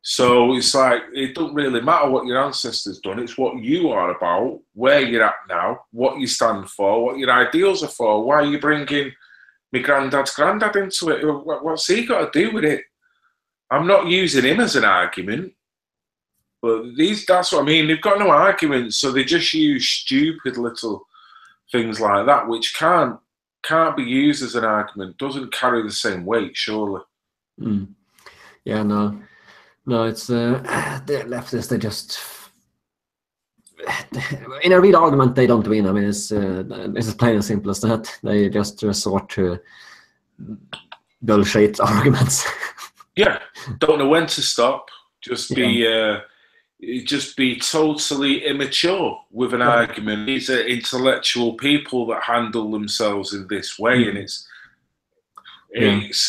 So it's like, it don't really matter what your ancestors done. It's what you are about, where you're at now, what you stand for, what your ideals are for. Why are you bringing my granddad's granddad into it? What's he got to do with it? I'm not using him as an argument. But that's what I mean. They've got no argument, so they just use stupid little things like that, which can't be used as an argument. Doesn't carry the same weight, surely. Yeah, no, it's the leftists. in a real argument, they don't win. I mean, it's as plain and simple as that. They just resort to bullshit arguments. Yeah, don't know when to stop. Just be totally immature with an argument. These are intellectual people that handle themselves in this way, and it's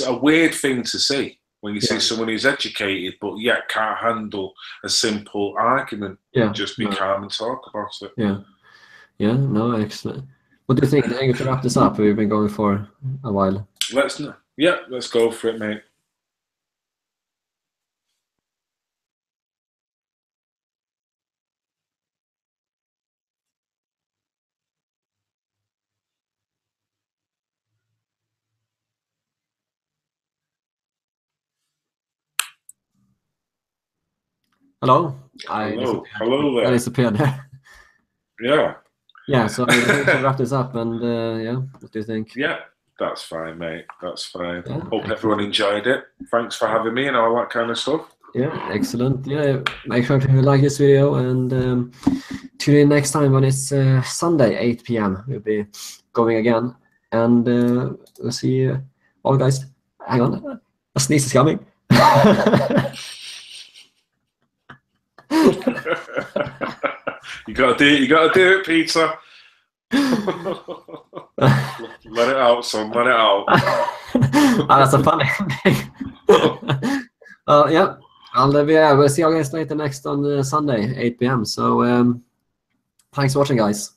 a weird thing to see when you see someone who's educated but yet can't handle a simple argument. Just be calm and talk about it. No, excellent. What do you think? I think we should wrap this up. We've been going for a while. Let's go for it, mate. Hello. Hello there. I disappeared there. Yeah. So I think we should wrap this up. And what do you think? Yeah, that's fine, mate. That's fine. Yeah, Hope everyone enjoyed it. Thanks for having me and all that kind of stuff. Yeah, excellent. Yeah, make sure to like this video and tune in next time when it's Sunday, 8 p.m. We'll be going again. And we'll see you all, guys. Hang on. A sneeze is coming. You gotta do it, Peter. Let it out, son. Let it out. That's a funny thing. We'll see you guys later next on Sunday, 8 p.m. So thanks for watching, guys.